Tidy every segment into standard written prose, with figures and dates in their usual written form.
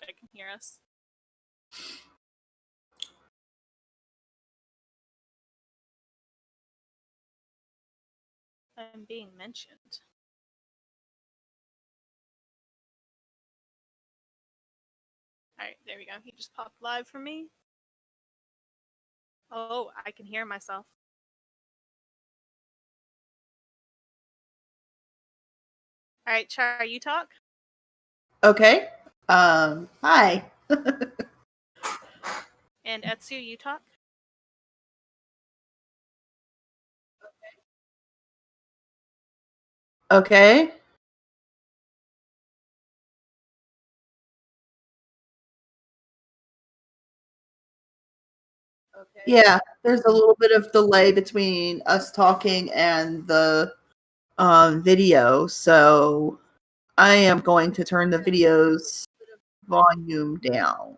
I can hear us. I'm being mentioned. Alright, there we go. He just popped live for me. Oh, I can hear myself. Alright, Char, you talk? Okay. Hi. And Etsu, you talk? Okay. Yeah, there's a little bit of delay between us talking and the video, so I am going to turn the video's volume down.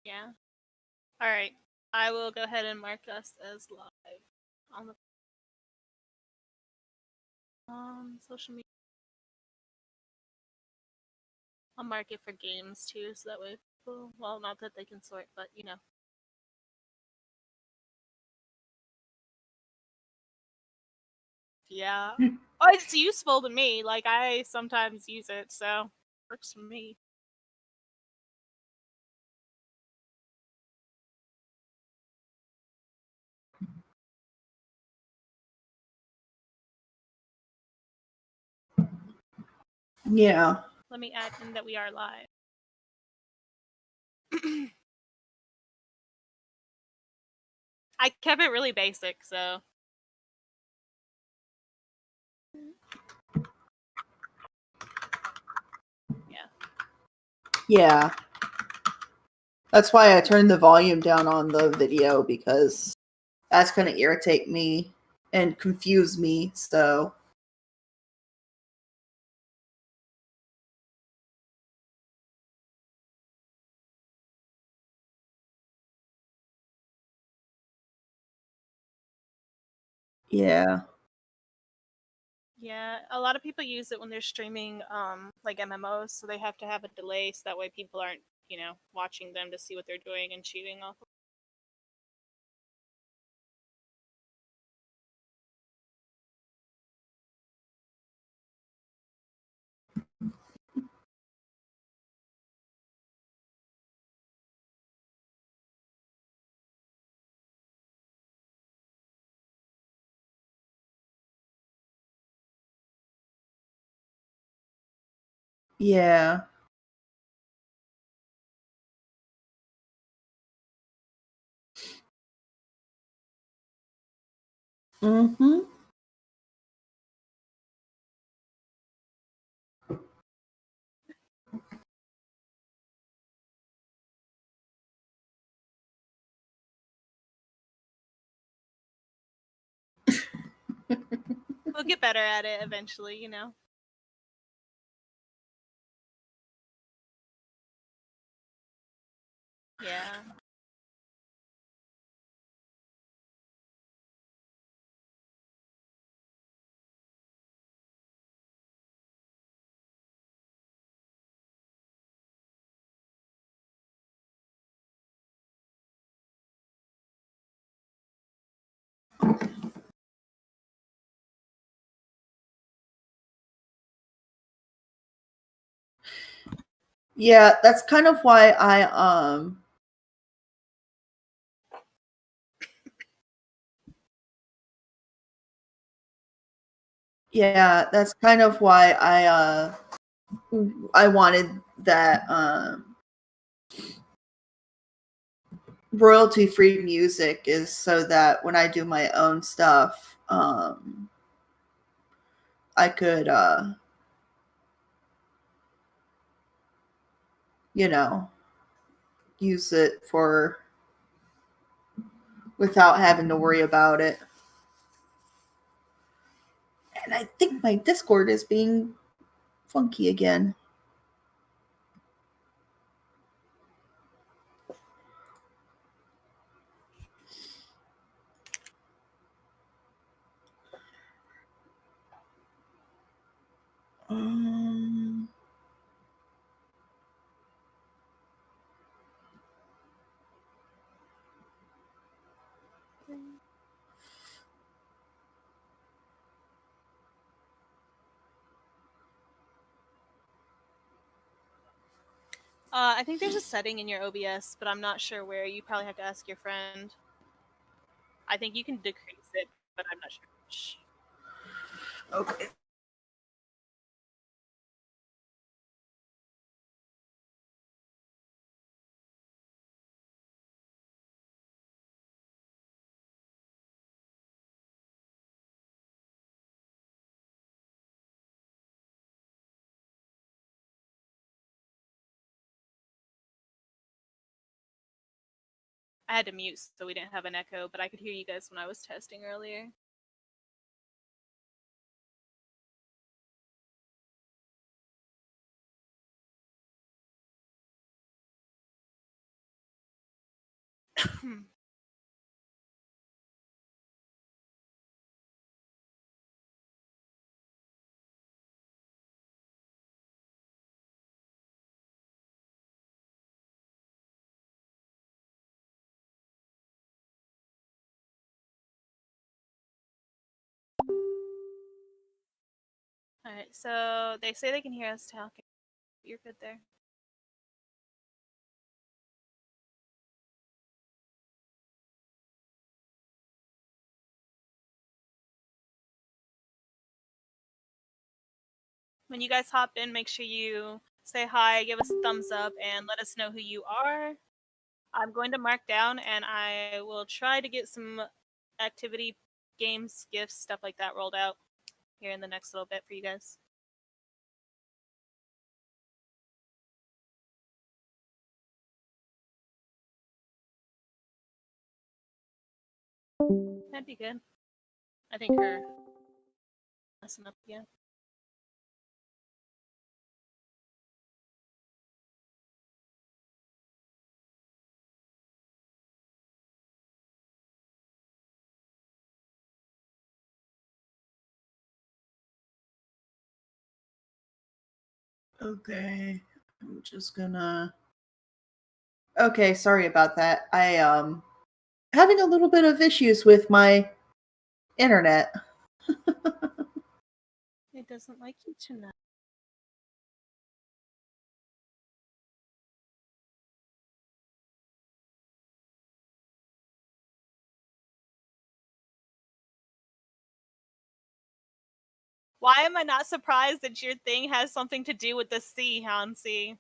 Yeah. Alright, I will go ahead and mark us as live on the social media. I'll mark it for games too, so that way people, well, not that they can sort, but you know. Yeah. Oh, it's useful to me. Like, I sometimes use it, so works for me. Yeah. Let me add in that we are live. I kept it really basic, so. Yeah. Yeah. That's why I turned the volume down on the video, because that's going to irritate me and confuse me, so. Yeah. Yeah, a lot of people use it when they're streaming like MMOs, so they have to have a delay so that way people aren't, you know, watching them to see what they're doing and cheating off of. Yeah. Mm-hmm. We'll get better at it eventually, you know. Yeah. Yeah, that's kind of why yeah, that's kind of why I wanted that royalty free music, is so that when I do my own stuff, I could you know, use it for without having to worry about it. And I think my Discord is being funky again. I think there's a setting in your OBS, but I'm not sure where. You probably have to ask your friend. I think you can decrease it, but I'm not sure which. Okay. I had to mute so we didn't have an echo, but I could hear you guys when I was testing earlier. Alright, so they say they can hear us talking. You're good there. When you guys hop in, make sure you say hi, give us a thumbs up, and let us know who you are. I'm going to mark down, and I will try to get some activity, games, gifts, stuff like that rolled out here in the next little bit for you guys. That'd be good. I think her messing up again. Okay. I'm just gonna. Okay, sorry about that. I having a little bit of issues with my internet. It doesn't like you tonight. Why am I not surprised that your thing has something to do with the sea, Hansi?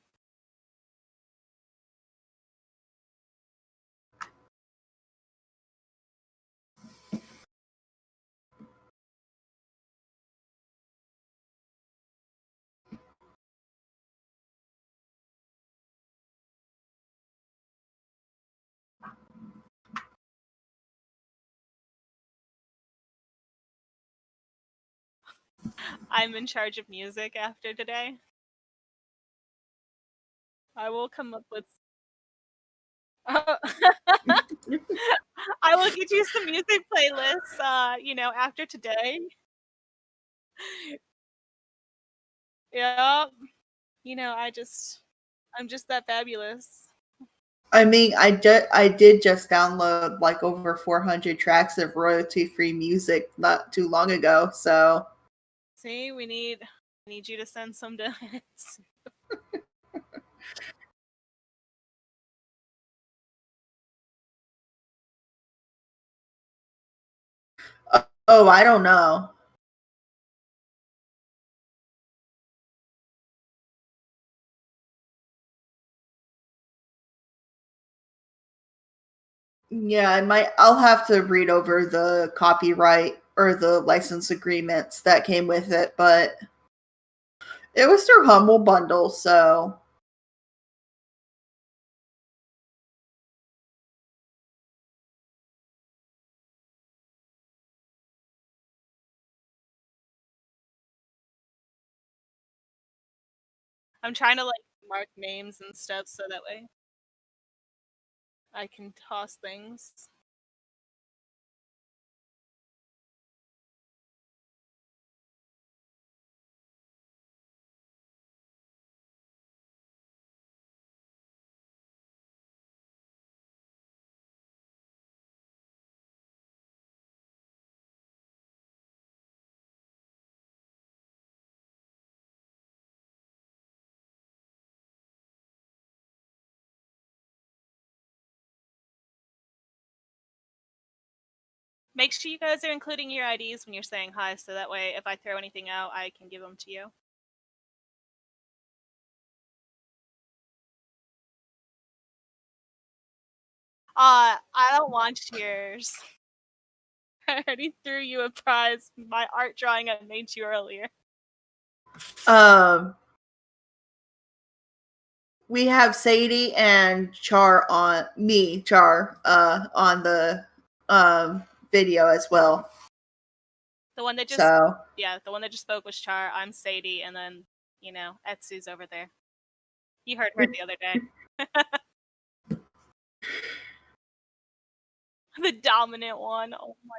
I'm in charge of music after today. I will come up with. I will get you some music playlists. After today. Yeah. I'm just that fabulous. I mean, I did just download like over 400 tracks of royalty-free music not too long ago. So, See, we need you to send some to hits. oh, I don't know. Yeah, I'll have to read over the copyright or the license agreements that came with it, but it was through Humble Bundle, so I'm trying to mark names and stuff so that way I can toss things. Make sure you guys are including your IDs when you're saying hi, so that way if I throw anything out, I can give them to you. I don't want cheers. I already threw you a prize. My art drawing I made you earlier. We have Sadie and Char on the video as well. The one that just So the one that just spoke was Char. I'm Sadie, and then Etsu's over there. You heard her the other day. The dominant one. Oh my.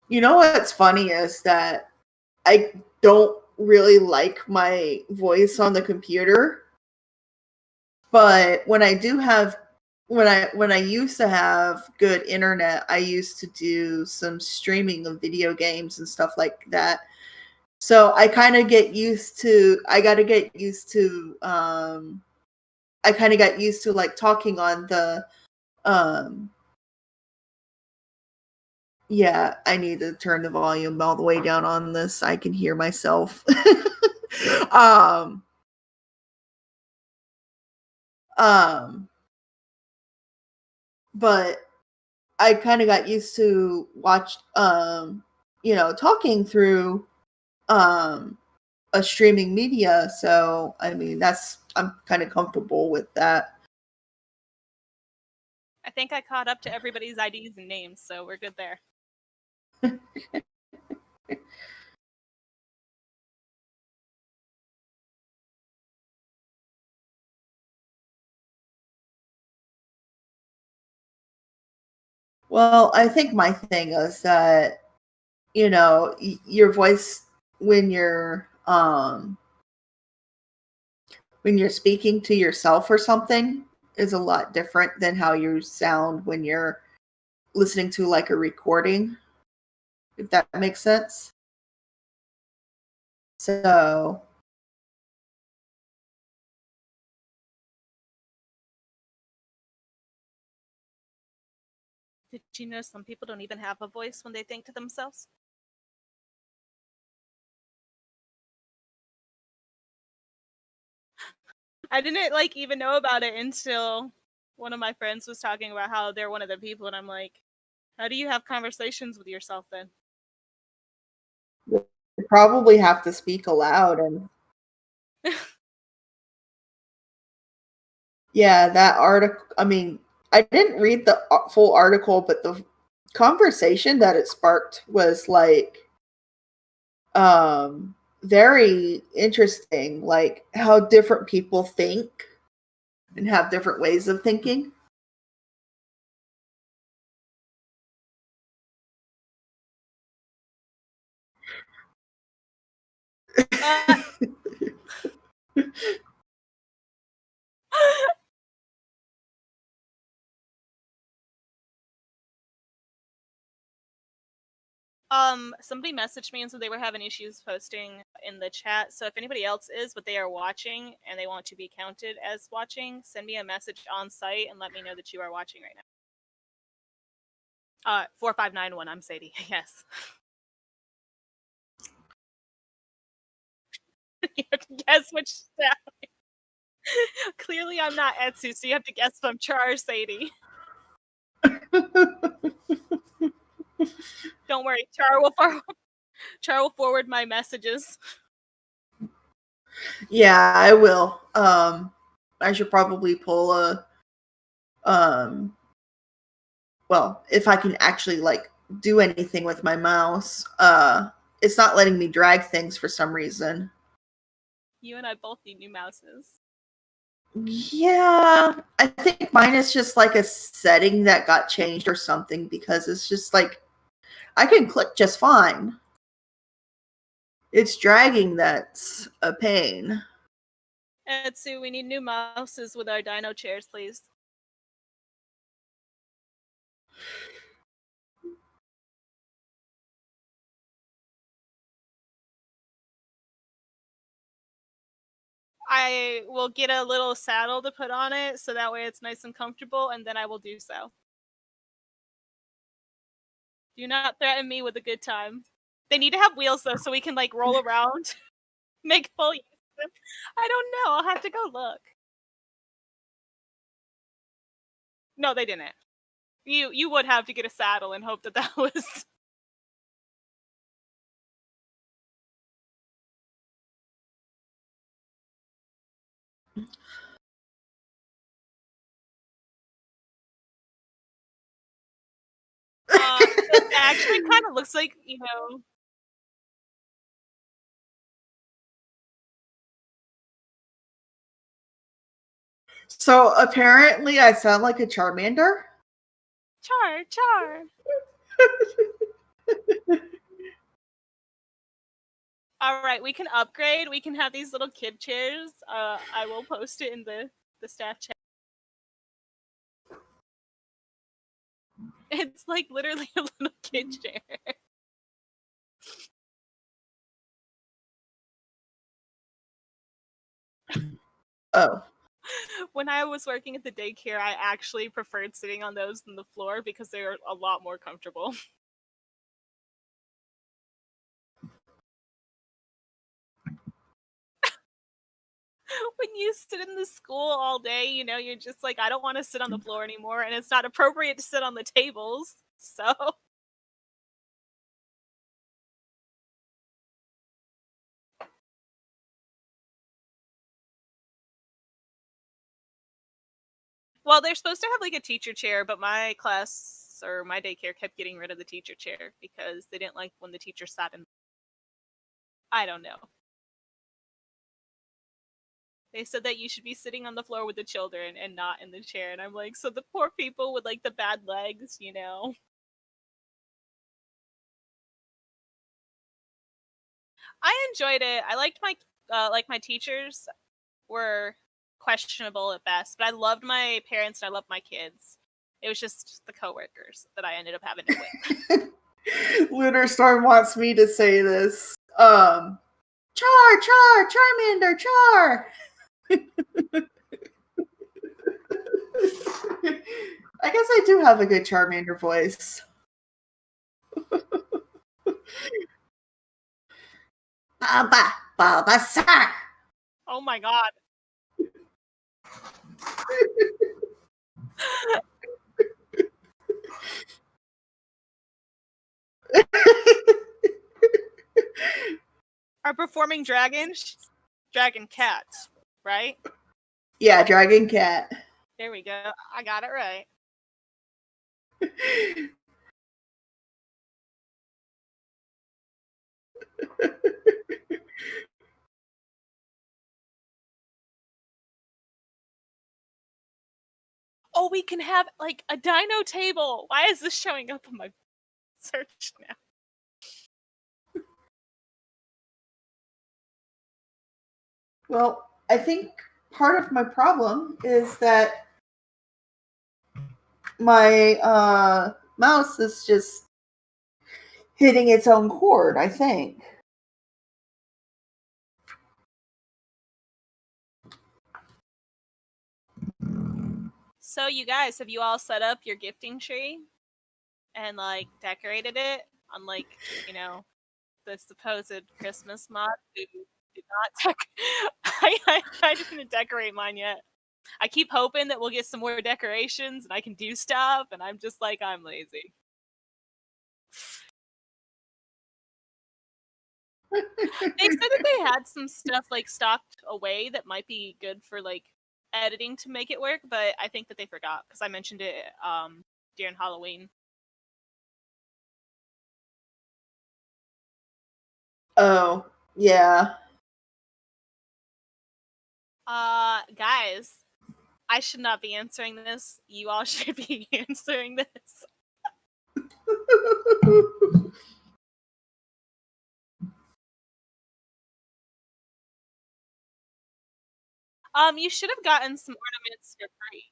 you know what's funny is that I don't really like my voice on the computer, but when I do have when I used to have good internet, I used to do some streaming of video games and stuff like that. So I kind of get used to I got to get used to I kind of got used to like talking on the yeah, I need to turn the volume all the way down on this. I can hear myself. um um but I kind of got used to talking through a streaming media, so I mean I'm kind of comfortable with that. I think I caught up to everybody's IDs and names, so we're good there. Well, I think my thing is that your voice when you're speaking to yourself or something is a lot different than how you sound when you're listening to like a recording, if that makes sense. So Did you know some people don't even have a voice when they think to themselves? I didn't even know about it until one of my friends was talking about how they're one of the people, and I'm like, how do you have conversations with yourself then? you probably have to speak aloud and yeah, that article. I mean, I didn't read the full article, but the conversation that it sparked was like very interesting, like how different people think and have different ways of thinking. Uh, somebody messaged me and said they were having issues posting in the chat. So if anybody else is, but they are watching and they want to be counted as watching, send me a message on site and let me know that you are watching right now. 4591. I'm Sadie. Yes. You have to guess which staff. Clearly, I'm not Etsu, so you have to guess if I'm Char or Sadie. Don't worry, Char will forward my messages. Yeah, I will. I should probably pull a well, if I can actually like do anything with my mouse. It's not letting me drag things for some reason. You and I both need new mouses. Yeah, I think mine is just like a setting that got changed or something because it's just like I can click just fine. It's dragging that's a pain. Etsu, we need new mouses with our dino chairs, please. I will get a little saddle to put on it so that way it's nice and comfortable, and then I will do so. Do not threaten me with a good time. They need to have wheels though, so we can like roll around, make full use of them. I don't know. I'll have to go look. No, they didn't. You would have to get a saddle and hope that that was. It actually kind of looks like, you know. So apparently I sound like a Charmander. Char, Char. All right, we can upgrade. We can have these little kid chairs. I will post it in the staff chat. It's like literally a little kid chair. Oh. When I was working at the daycare, I actually preferred sitting on those than the floor because they are a lot more comfortable. When you sit in the school all day, you know, you're just like, I don't want to sit on the floor anymore, and it's not appropriate to sit on the tables. So, well, they're supposed to have like a teacher chair, but my class or my daycare kept getting rid of the teacher chair because they didn't like when the teacher sat in. I don't know. They said that you should be sitting on the floor with the children and not in the chair. And I'm like, so the poor people with like the bad legs, you know? I enjoyed it. I liked my teachers were questionable at best, but I loved my parents and I loved my kids. It was just the coworkers that I ended up having it with. Lunar Storm wants me to say this. Char, Charmander, Char. I guess I do have a good Charmander voice. Baba, Baba, sir. Oh my god. Are performing dragons? Dragon cats, right? Yeah, Dragon Cat. There we go. I got it right. Oh, we can have like a dino table. Why is this showing up on my search now? Well, I think part of my problem is that my mouse is just hitting its own cord, I think. So, you guys, have you all set up your gifting tree and like decorated it on like, you know, the supposed Christmas mod who did not I didn't decorate mine yet. I keep hoping that we'll get some more decorations and I can do stuff, and I'm just like, I'm lazy. They said that they had some stuff like stocked away that might be good for like editing to make it work, but I think that they forgot because I mentioned it during Halloween. Oh, yeah. Guys, I should not be answering this. You all should be answering this. You should have gotten some ornaments for free.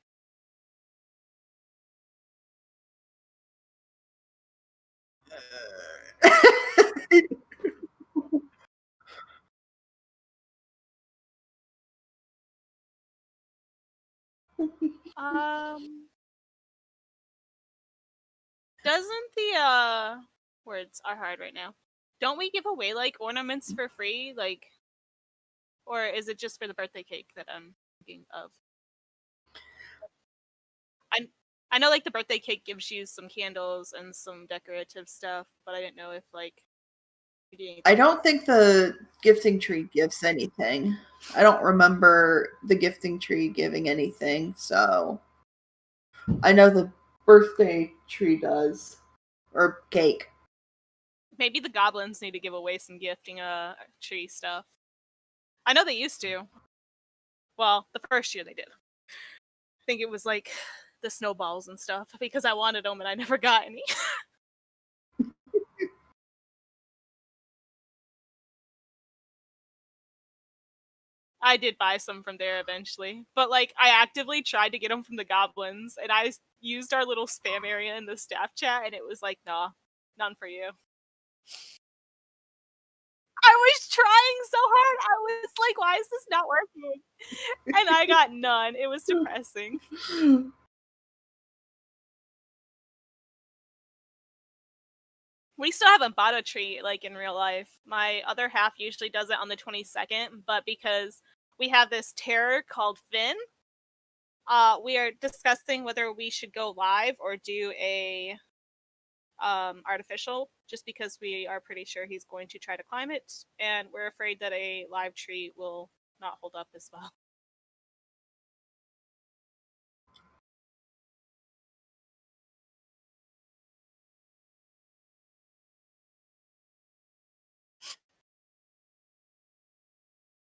Doesn't the words are hard right now. Don't we give away like ornaments for free? Like, or is it just for the birthday cake that I'm thinking of? I know like the birthday cake gives you some candles and some decorative stuff, but I didn't know if like you do anything. I don't think the gifting tree gives anything. I don't remember the gifting tree giving anything, so I know the birthday tree does. Or cake. Maybe the goblins need to give away some gifting tree stuff. I know they used to. Well, the first year they did. I think it was like the snowballs and stuff because I wanted them and I never got any. I did buy some from there eventually, but like I actively tried to get them from the goblins, and I used our little spam area in the staff chat, and it was like, nah, none for you. I was trying so hard. I was like, why is this not working? And I got none. It was depressing. We still haven't bought a tree like in real life. My other half usually does it on the 22nd, but because we have this terror called Finn, we are discussing whether we should go live or do a artificial, just because we are pretty sure he's going to try to climb it, and we're afraid that a live tree will not hold up as well.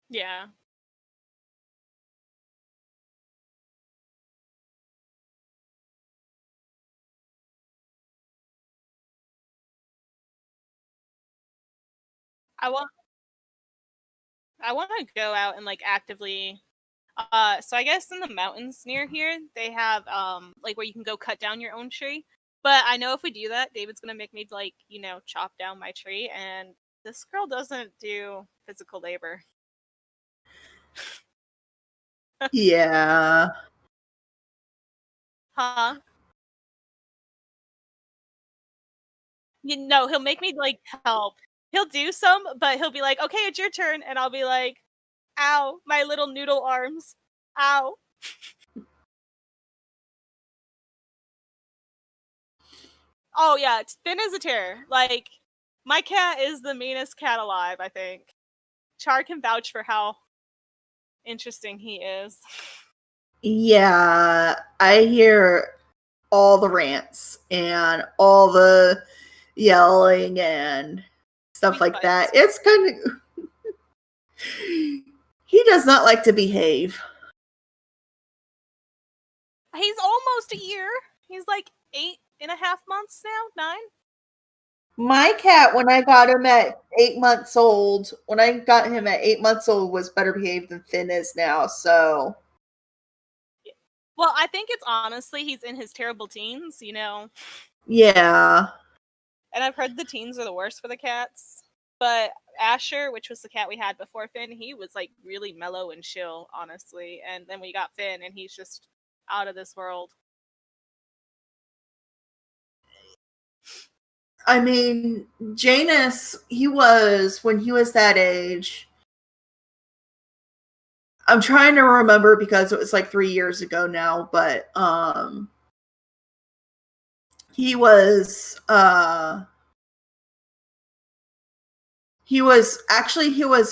Yeah. I want to go out and like actively so I guess in the mountains near here they have like where you can go cut down your own tree. But I know if we do that, David's gonna make me like, chop down my tree, and this girl doesn't do physical labor. Yeah. Huh? He'll make me like help. He'll do some, but he'll be like, okay, it's your turn, and I'll be like, ow, my little noodle arms. Ow. Oh yeah, Finn is a terror. Like, my cat is the meanest cat alive, I think. Char can vouch for how interesting he is. Yeah, I hear all the rants and all the yelling and stuff like that. It's kind of he does not like to behave. He's almost a year. He's like 8.5 months now, 9. My cat, when I got him at 8 months old, was better behaved than Finn is now. So, well, I think it's honestly he's in his terrible teens, Yeah. And I've heard the teens are the worst for the cats. But Asher, which was the cat we had before Finn, he was like really mellow and chill, honestly. And then we got Finn, and he's just out of this world. I mean, Janus, when he was that age. I'm trying to remember because it was like 3 years ago now, but he was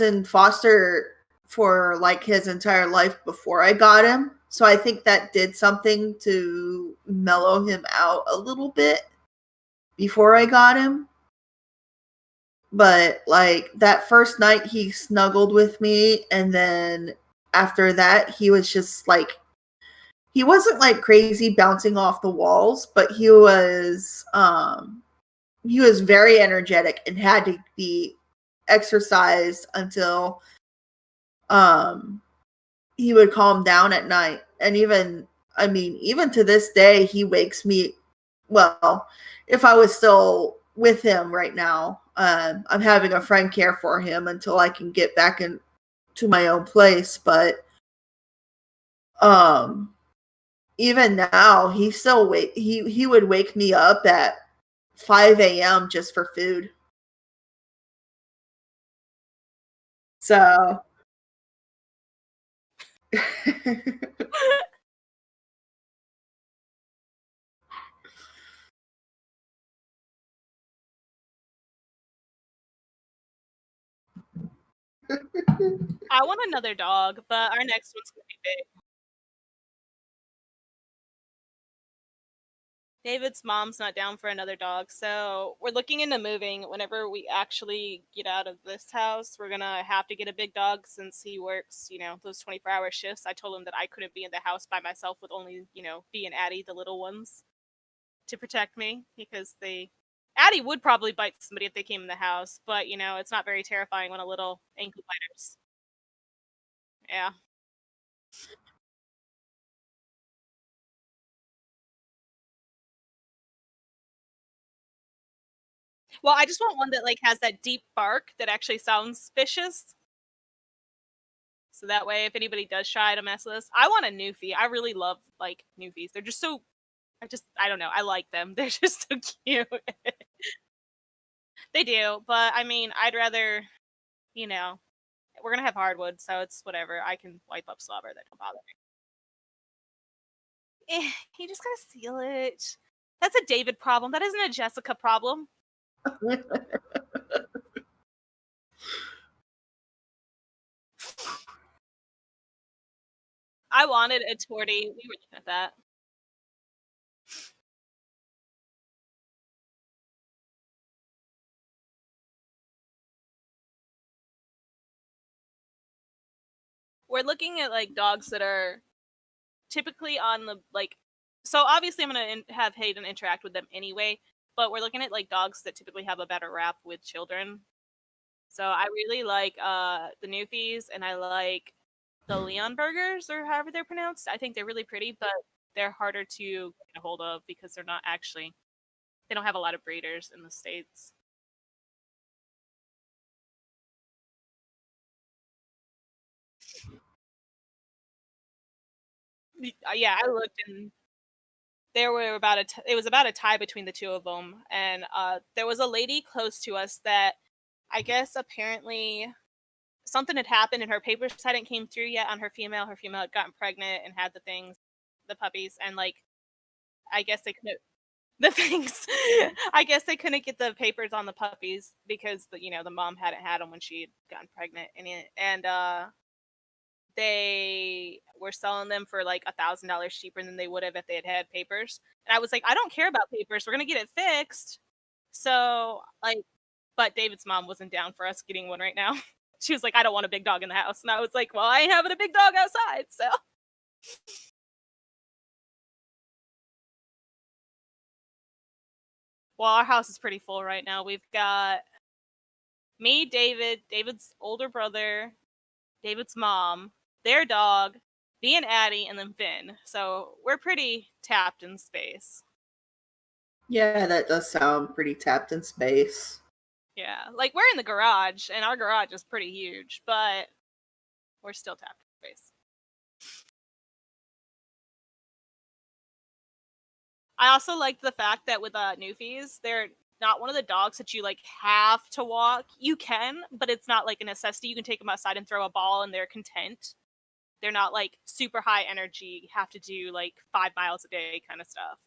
in foster for like his entire life before I got him. So I think that did something to mellow him out a little bit before I got him. But like that first night he snuggled with me, and then after that he was just like, he wasn't like crazy bouncing off the walls, but he was very energetic and had to be exercised until he would calm down at night. And even to this day, he wakes me. Well, if I was still with him right now, I'm having a friend care for him until I can get back into my own place. But even now, he still he would wake me up at 5 a.m. just for food. So I want another dog, but our next one's gonna be big. David's mom's not down for another dog, so we're looking into moving. Whenever we actually get out of this house, we're gonna have to get a big dog since he works, those 24-hour shifts. I told him that I couldn't be in the house by myself with only, B and Addie, the little ones, to protect me because Addie would probably bite somebody if they came in the house, but it's not very terrifying when a little ankle biters. Yeah. Well, I just want one that like has that deep bark that actually sounds vicious. So that way, if anybody does try to mess with us, I want a Newfie. I really love like Newfies. They're just so. I don't know. I like them. They're just so cute. They do, but I mean, I'd rather, you know, we're gonna have hardwood, so it's whatever. I can wipe up slobber. That don't bother me. You just gotta seal it. That's a David problem. That isn't a Jessica problem. I wanted a tortie. We were looking at that. We're looking at like dogs that are typically on the like. So obviously, I'm gonna have Hayden interact with them anyway. But we're looking at like dogs that typically have a better rap with children. So I really like the Newfies, and I like the Leon Burgers, or however they're pronounced. I think they're really pretty, but they're harder to get a hold of because they're not actually. They don't have a lot of breeders in the states. Yeah, I looked and there were it was about a tie between the two of them, and there was a lady close to us that I guess apparently something had happened and her papers hadn't came through yet on her female. Her female had gotten pregnant and had the puppies, and like I guess they couldn't the things. I guess they couldn't get the papers on the puppies because the mom hadn't had them when she had gotten pregnant, and they were selling them for like $1,000 cheaper than they would have if they had had papers. And I was like, I don't care about papers. We're gonna get it fixed. So like, but David's mom wasn't down for us getting one right now. She was like, I don't want a big dog in the house, and I was like, well, I ain't having a big dog outside. So, well, our house is pretty full right now. We've got me, David's older brother, David's mom, their dog, me and Addie, and then Finn. So we're pretty tapped in space. yeah, that does sound pretty tapped in space. Yeah, like we're in the garage, and our garage is pretty huge, but we're still tapped in space. I also like the fact that with Newfies, they're not one of the dogs that you like have to walk. You can, but it's not like a necessity. You can take them outside and throw a ball, and they're content. They're not like super high energy. You have to do like 5 miles a day kind of stuff.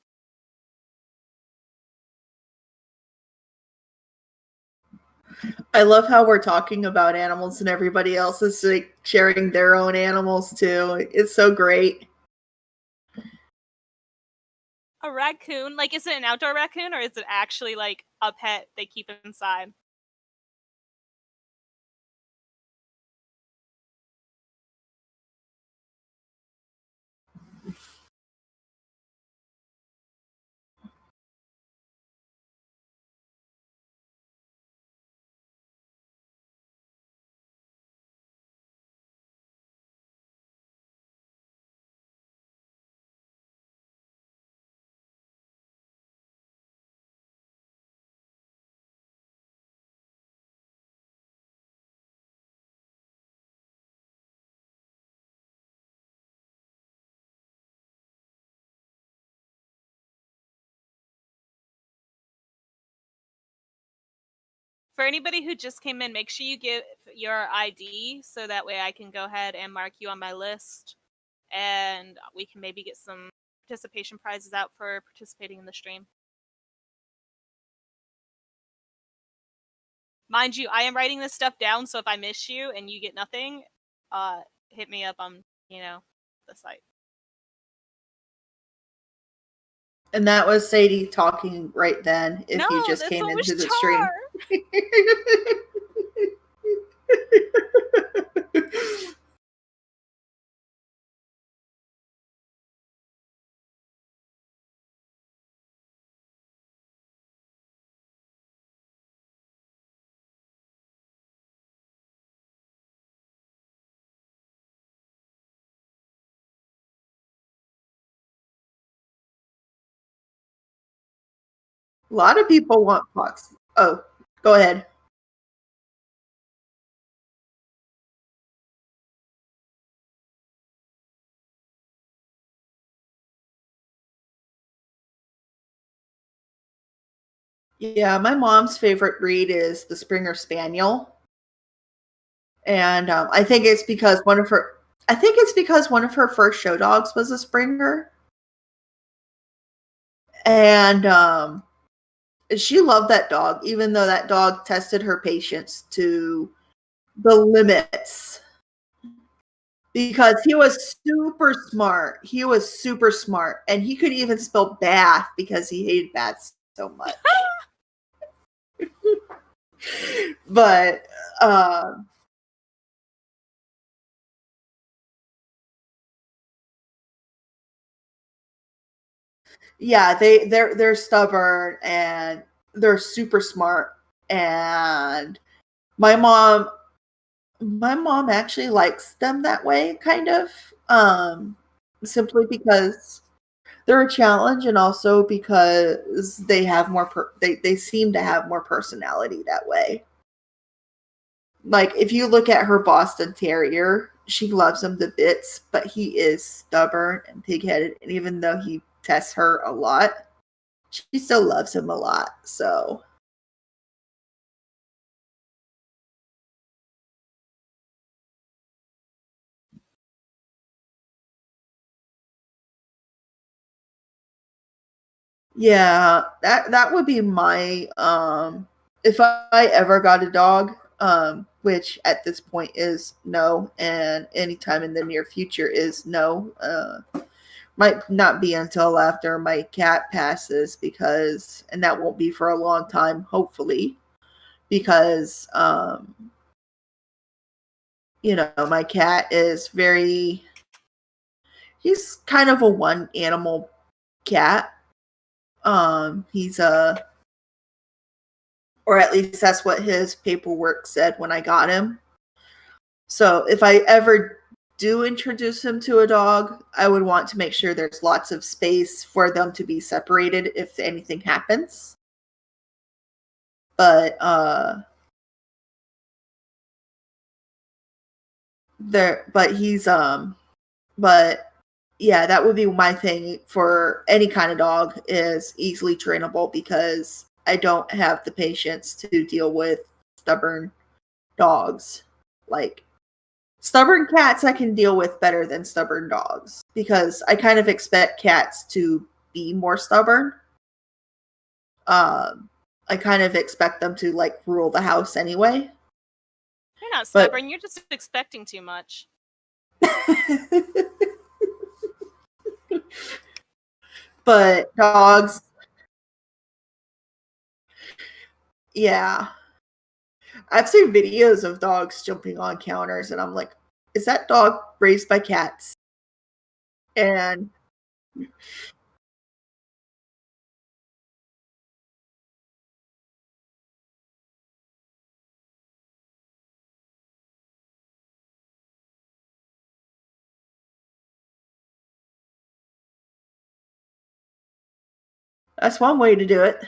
I love how we're talking about animals and everybody else is like sharing their own animals too. It's so great. A raccoon, like, is it an outdoor raccoon or is it actually like a pet they keep inside? For anybody who just came in, make sure you give your ID so that way I can go ahead and mark you on my list, and we can maybe get some participation prizes out for participating in the stream. Mind you, I am writing this stuff down, so if I miss you and you get nothing, hit me up on, the site. And that was Sadie talking right then, if you just this came one was into the Char. stream. A lot of people want Fox. Oh, go ahead. Yeah, my mom's favorite breed is the Springer Spaniel, and I think it's because one of her first show dogs was a Springer, and she loved that dog, even though that dog tested her patience to the limits. Because he was super smart. He was super smart, and he could even spell bath because he hated baths so much. But yeah, they're stubborn and they're super smart. And my mom actually likes them that way, kind of, simply because they're a challenge, and also because they have more they seem to have more personality that way. Like, if you look at her Boston Terrier, she loves him to bits, but he is stubborn and pig-headed, and even though he tests her a lot, she still loves him a lot. So yeah, that would be my if I ever got a dog, which at this point is no, and anytime in the near future is no. Might not be until after my cat passes, because, and that won't be for a long time, hopefully, because my cat is he's kind of a one animal cat. He's or at least that's what his paperwork said when I got him. So if I ever do introduce him to a dog, I would want to make sure there's lots of space for them to be separated if anything happens. But but yeah, that would be my thing for any kind of dog, is easily trainable, because I don't have the patience to deal with stubborn dogs. Like, stubborn cats I can deal with better than stubborn dogs, because I kind of expect cats to be more stubborn. I kind of expect them to like rule the house anyway. You're not stubborn, you're just expecting too much. But dogs, yeah. I've seen videos of dogs jumping on counters, and I'm like, is that dog raised by cats? And that's one way to do it.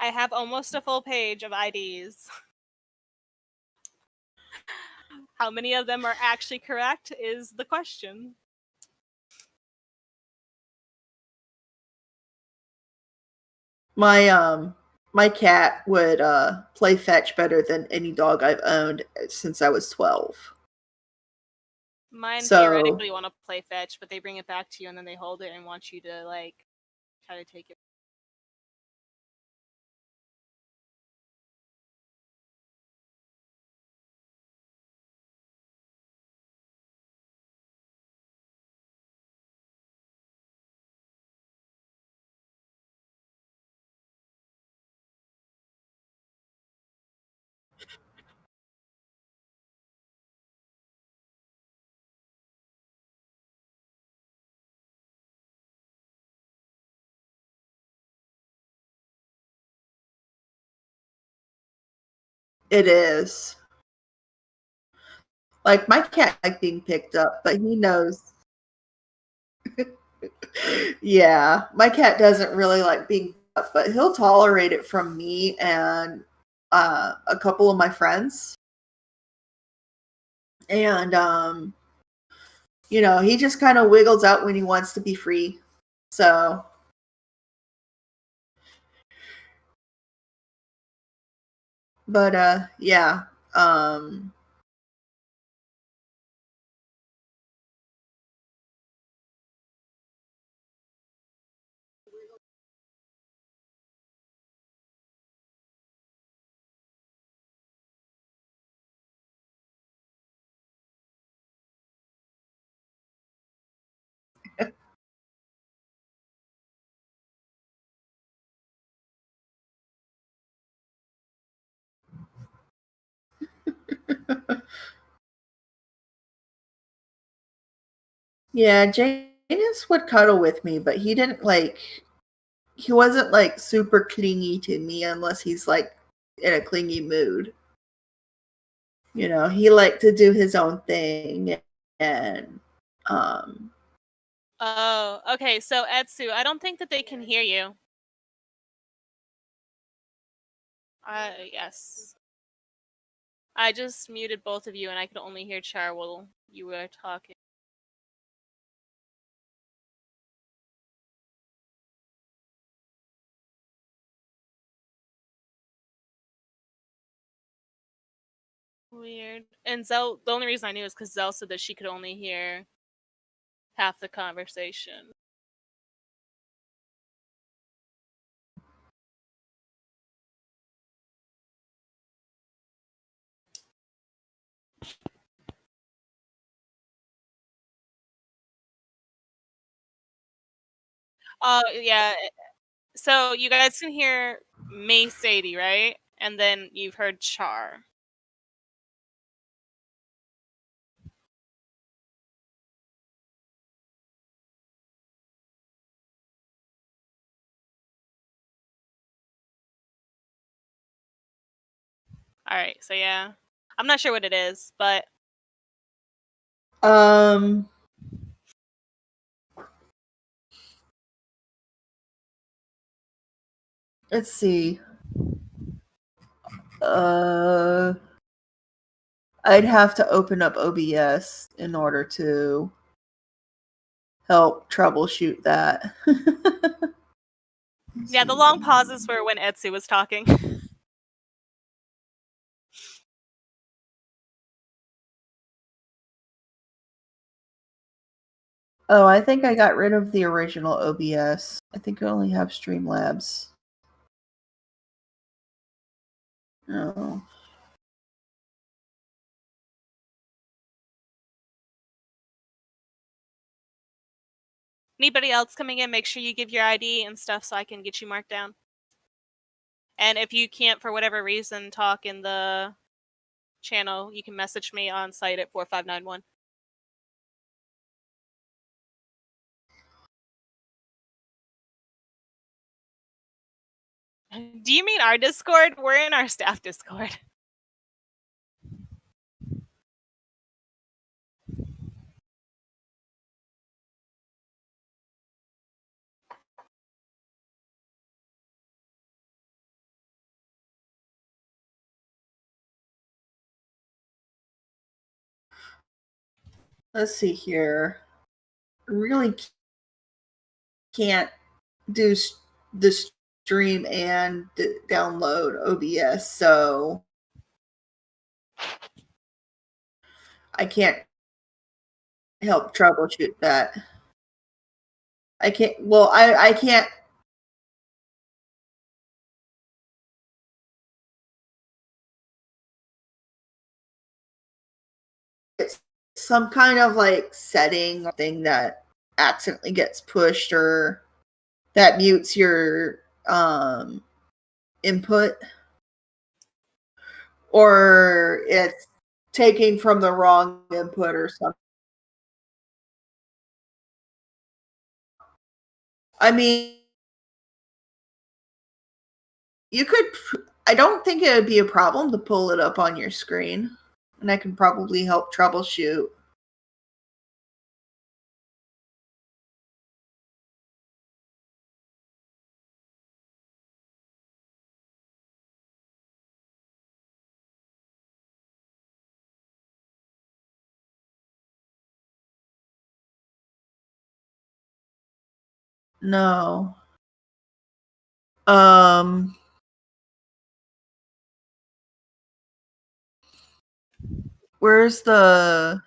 I have almost a full page of IDs. How many of them are actually correct is the question. My cat would play fetch better than any dog I've owned since I was 12. Mine So theoretically want to play fetch, but they bring it back to you and then they hold it and want you to like try to take it. it is. Like my cat like being picked up, but he knows. Yeah, my cat doesn't really like being picked up, but he'll tolerate it from me and a couple of my friends. And he just kind of wiggles out when he wants to be free. So but yeah. Yeah, Janus would cuddle with me, but he wasn't like super clingy to me unless he's like in a clingy mood. He liked to do his own thing and Oh, okay. So Etsu, I don't think that they can hear you. Yes. I just muted both of you and I could only hear Char while you were talking. Weird. And Zell, the only reason I knew is because Zell said that she could only hear half the conversation. Oh, yeah. So you guys can hear me, Sadie, right? And then you've heard Char. All right. So yeah, I'm not sure what it is, but let's see. I'd have to open up OBS in order to help troubleshoot that. yeah, the long pauses were when Etsu was talking. Oh, I think I got rid of the original OBS. I think I only have Streamlabs. Oh. Anybody else coming in, make sure you give your ID and stuff so I can get you marked down. And if you can't, for whatever reason, talk in the channel, you can message me on site at 4591. Do you mean our Discord? We're in our staff Discord. Let's see here. Really can't do the stream and download OBS, so I can't help troubleshoot that. I can't. Well, I can't. It's some kind of like setting thing that accidentally gets pushed or that mutes your input, or it's taking from the wrong input or something. I mean, you could. I don't think it would be a problem to pull it up on your screen, and I can probably help troubleshoot. No. Where's the...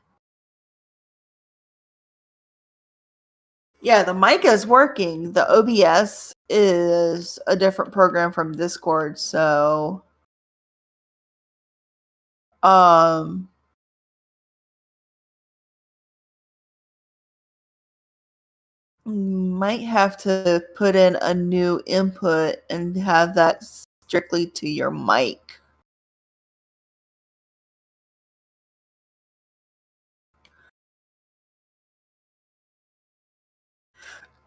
Yeah, the mic is working. The OBS is a different program from Discord, so might have to put in a new input and have that strictly to your mic.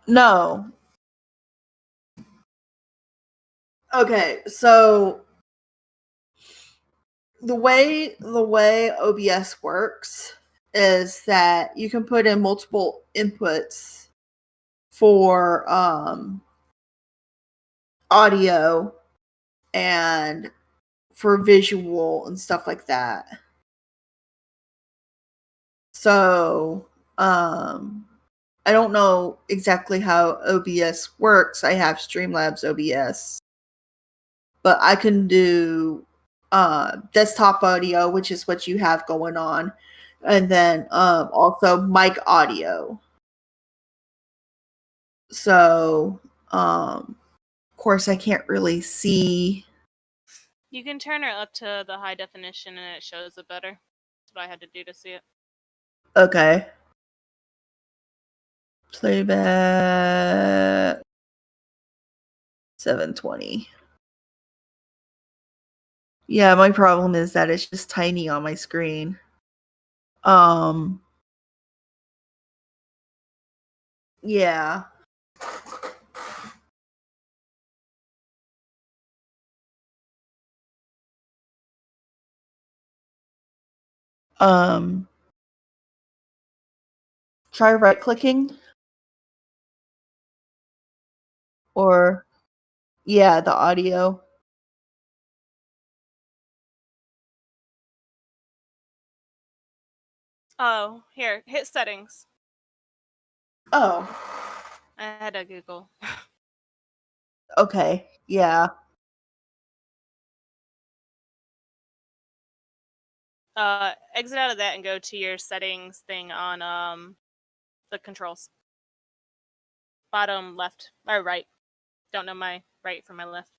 No. Okay, so the way OBS works is that you can put in multiple inputs for audio and for visual and stuff like that. So I don't know exactly how OBS works. I have Streamlabs OBS, but I can do desktop audio, which is what you have going on, and then also mic audio. So of course I can't really see. You can turn her up to the high definition and it shows it better. That's what I had to do to see it. Okay. Playback 720. Yeah, my problem is that it's just tiny on my screen. Yeah. Try right clicking. Or yeah, the audio. Oh, here, hit settings. Oh. I had to Google. Okay. Yeah. Exit out of that and go to your settings thing on the controls. Bottom left or right. Don't know my right from my left.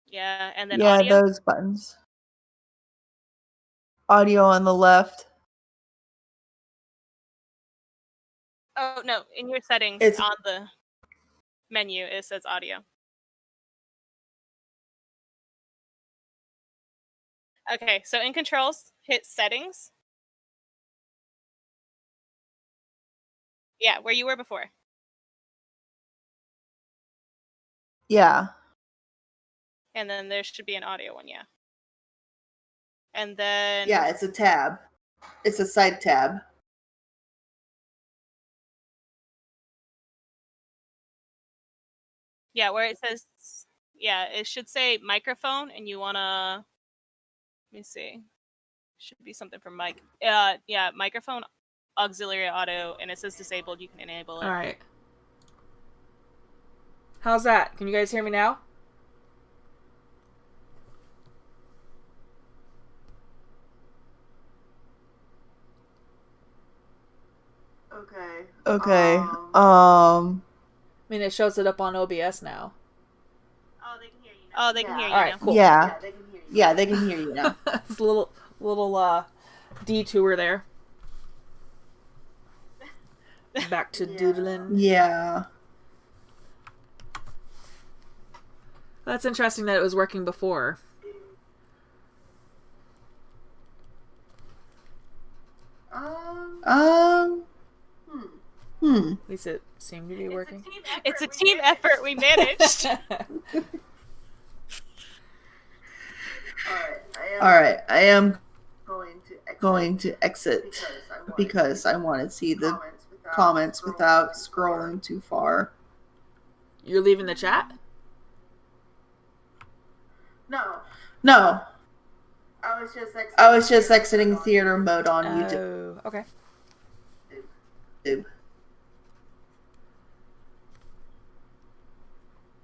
Yeah, and then audio. Those buttons. Audio on the left. Oh no, in your settings It's on the menu it says audio. Okay, so in controls, hit settings. Yeah, where you were before. Yeah. And then there should be an audio one, yeah. And then Yeah, it's a tab. It's a side tab. yeah, where it says it should say microphone and you wanna let me see. Should be something from mic. Yeah, microphone auxiliary audio and it says disabled, you can enable it. All right. How's that? Can you guys hear me now? Okay. I mean, it shows it up on OBS now. Oh, they can hear you now. Oh, they can hear you All right, now. cool. Yeah. Yeah, they can hear you now. It's a little detour there. Back to doodling. Yeah. That's interesting that it was working before. At least it seemed to be working. It's a team effort. We managed. Alright, I am going to exit because I want to see the comments without scrolling too far. You're leaving the chat? No. I was just exiting theater mode on YouTube. Oh, okay.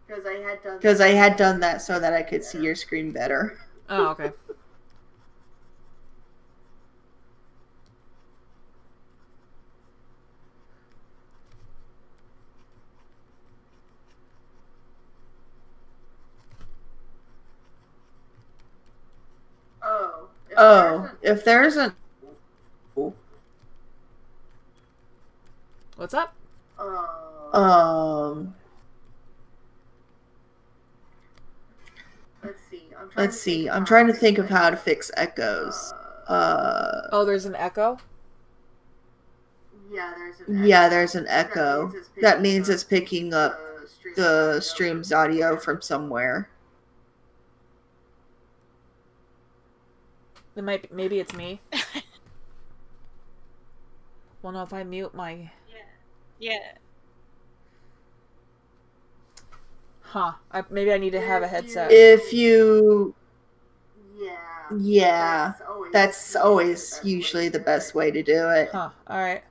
Because I had done that so that I could see your screen better. Oh, okay. Oh, if there isn't... What's up? Let's see. I'm trying to think of how to fix echoes. Oh, there's an echo? Yeah, there's an echo. That means it's picking up the stream's audio from somewhere. It might be, maybe it's me. Well, no, if I mute my... Yeah. Huh. Maybe I need to have a headset. If you... Yeah. That's always usually the best way to do it. Huh. Alright.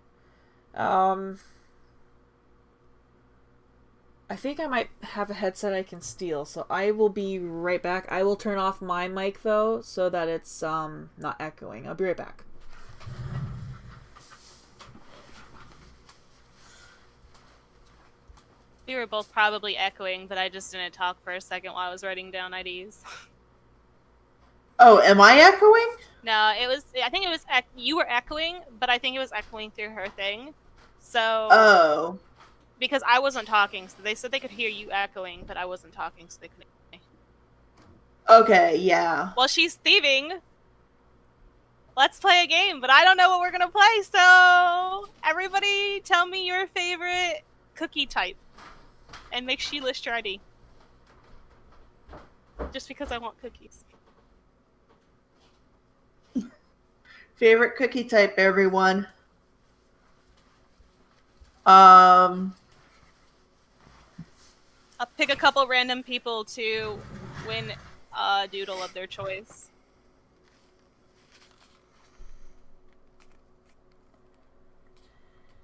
I think I might have a headset I can steal, so I will be right back. I will turn off my mic, though, so that it's not echoing. I'll be right back. We were both probably echoing, but I just didn't talk for a second while I was writing down IDs. Oh, am I echoing? No, I think it was, you were echoing, but I think it was echoing through her thing. So... Oh. Because I wasn't talking, so they said they could hear you echoing, but I wasn't talking, so they couldn't hear me. Okay, yeah. Well, she's thieving. Let's play a game, but I don't know what we're gonna play, so... Everybody tell me your favorite cookie type. And make sure you list your ID. Just because I want cookies. Favorite cookie type, everyone. I'll pick a couple random people to win a doodle of their choice.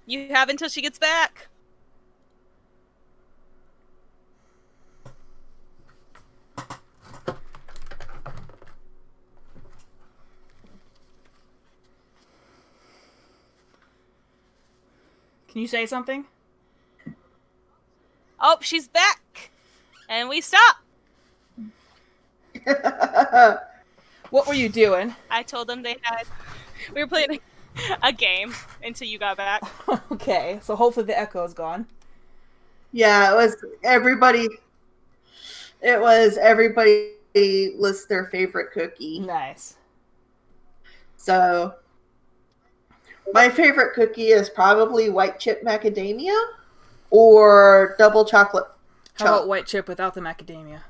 You have until she gets back. Can you say something? Oh, she's back! And we stop! What were you doing? I told them we were playing a game until you got back. Okay, so hopefully the echo is gone. Yeah, it was everybody lists their favorite cookie. Nice. So, my favorite cookie is probably white chip macadamia or double chocolate chunk. How about white chip without the macadamia?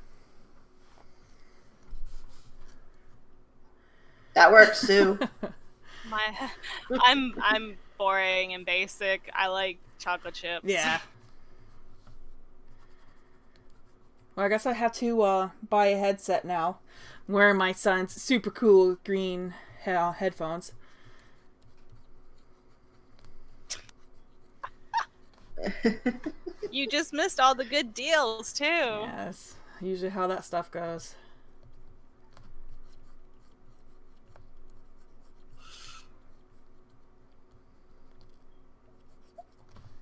That works too. I'm boring and basic. I like chocolate chips. Yeah. Well, I guess I have to buy a headset now. I'm wearing my son's super cool green headphones. You just missed all the good deals, too. Yeah, that's usually how that stuff goes.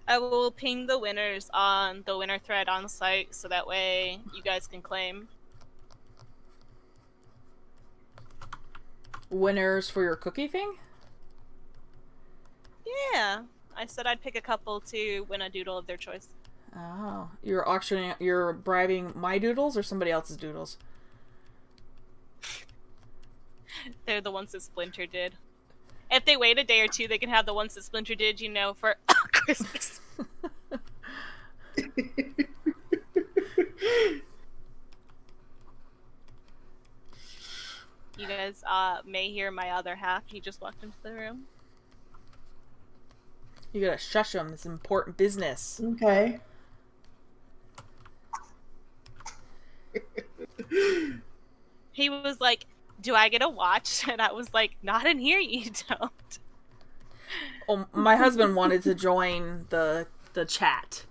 I will ping the winners on the winner thread on the site so that way you guys can claim. Winners for your cookie thing? Yeah. I said I'd pick a couple to win a doodle of their choice. Oh. You're bribing my doodles or somebody else's doodles? They're the ones that Splinter did. If they wait a day or two, they can have the ones that Splinter did, for Christmas. You guys may hear my other half. He just walked into the room. You gotta shush him. It's important business. Okay. He was like, "Do I get a watch?" And I was like, "Not in here, you don't." Oh, my husband wanted to join the chat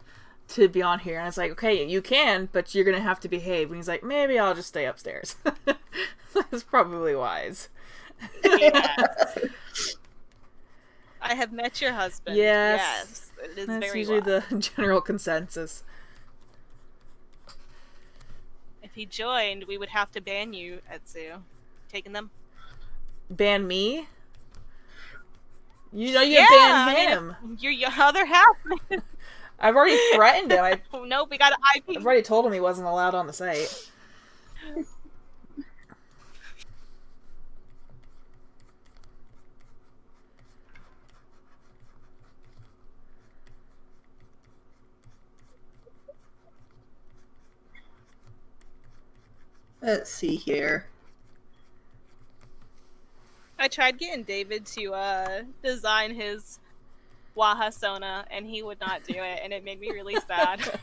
to be on here, and I was like, "Okay, you can, but you're gonna have to behave." And he's like, "Maybe I'll just stay upstairs." That's probably wise. Yes. I have met your husband. Yes, it is that's very usually wise. the general consensus. If he joined, we would have to ban you at Zoo. Taking them? Ban me? You know you ban him. You're your other half. I've already threatened him. No, we got an IP. I've already told him he wasn't allowed on the site. Let's see here. I tried getting David to design his Waha Sona, and he would not do it, and it made me really sad.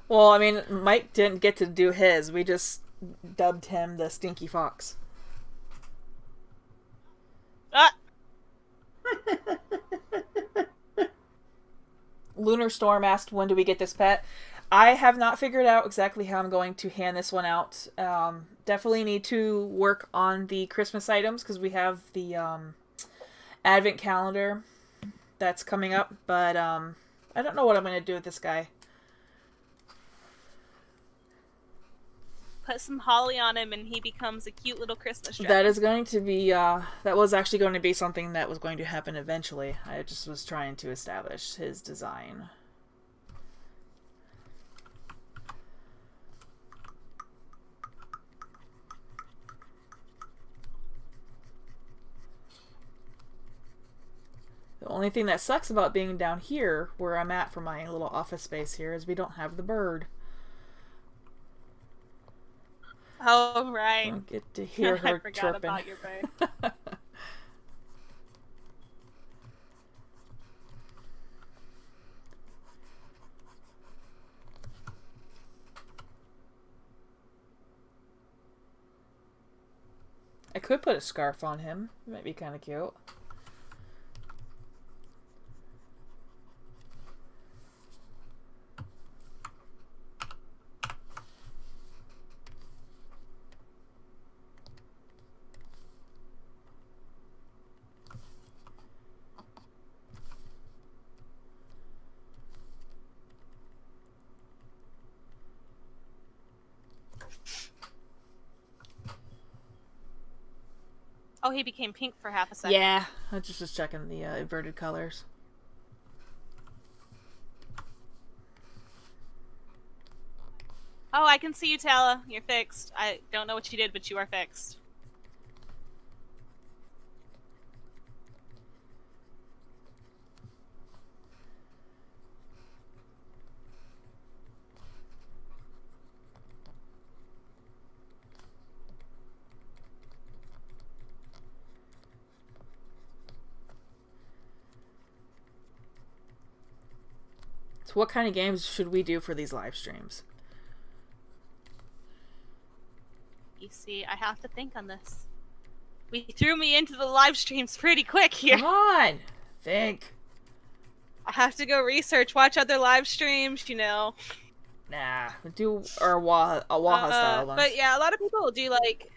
Well, I mean, Mike didn't get to do his. We just dubbed him the Stinky Fox. Ah! Lunar Storm asked, when do we get this pet? I have not figured out exactly how I'm going to hand this one out. Definitely need to work on the Christmas items because we have the Advent calendar that's coming up, but I don't know what I'm going to do with this guy. Put some holly on him and he becomes a cute little Christmas tree. That is going to be, that was actually going to be something that was going to happen eventually. I just was trying to establish his design. The only thing that sucks about being down here, where I'm at for my little office space here, is we don't have the bird. Oh, right. I don't get to hear her I forgot chirping. about your bird. I could put a scarf on him. It might be kind of cute. Oh, he became pink for half a second. Yeah, I just was checking the inverted colors. Oh, I can see you, Tala. You're fixed. I don't know what you did, but you are fixed. So what kind of games should we do for these live streams? You see, I have to think on this. We threw me into the live streams pretty quick here. Come on! Think. I have to go research, watch other live streams, you know. Nah, do our Waha style ones. But yeah, a lot of people do like.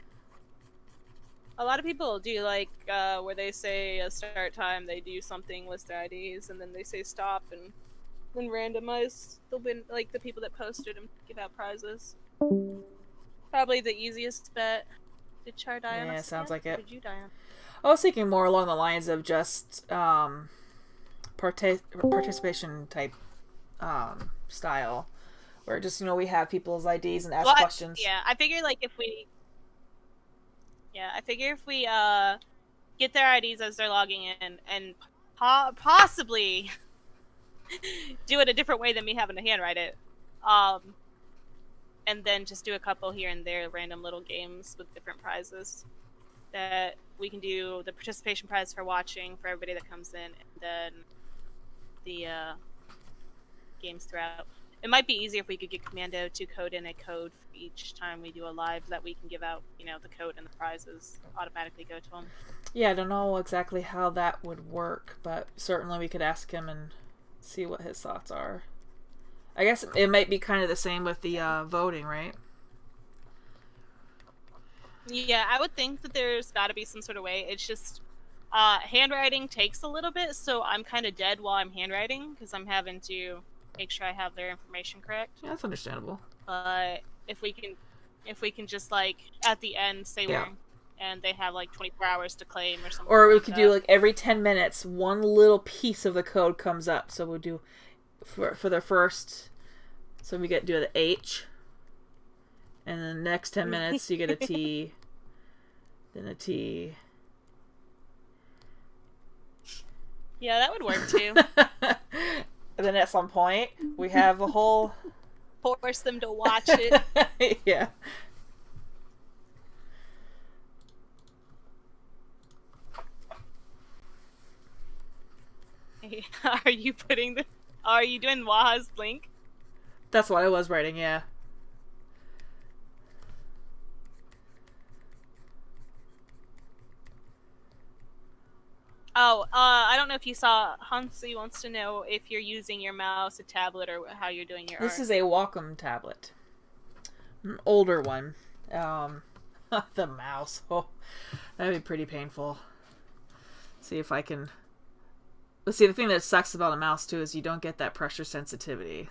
A lot of people do like where they say a start time, they do something, list their IDs, and then they say stop, and then randomize the people that posted and give out prizes. Probably the easiest bet. Did Char die on us? Yeah, sounds again? like it. Did you die on? I was thinking more along the lines of just participation type style, where just we have people's IDs and ask questions. Yeah, I figure if we get their IDs as they're logging in and possibly do it a different way than me having to handwrite it, and then just do a couple here and there random little games with different prizes. That we can do the participation prize for watching for everybody that comes in, and then the games throughout. It might be easier if we could get Commando to code in a code for each time we do a live that we can give out, the code and the prizes automatically go to them. Yeah, I don't know exactly how that would work, but certainly we could ask him and see what his thoughts are. I guess it might be kind of the same with the voting, right? Yeah, I would think that there's got to be some sort of way. It's just handwriting takes a little bit, so I'm kind of dead while I'm handwriting because I'm having to make sure I have their information correct. Yeah, that's understandable. But if we can just like at the end say we're and they have like 24 hours to claim or something. Or we could do like every 10 minutes, one little piece of the code comes up. So we'll do for the first. So we do the H. And then the next 10 minutes, you get a T, then a T. Yeah, that would work too. And then at some point, we have a whole... Force them to watch it. Yeah. Hey, are you doing Waha's link? That's what I was writing, yeah. Oh, I don't know if you saw. Hansi wants to know if you're using your mouse, a tablet, or how you're doing your art. This is a Wacom tablet. An older one. The mouse. Oh, that'd be pretty painful. See if I can... Let's see, the thing that sucks about a mouse, too, is you don't get that pressure sensitivity.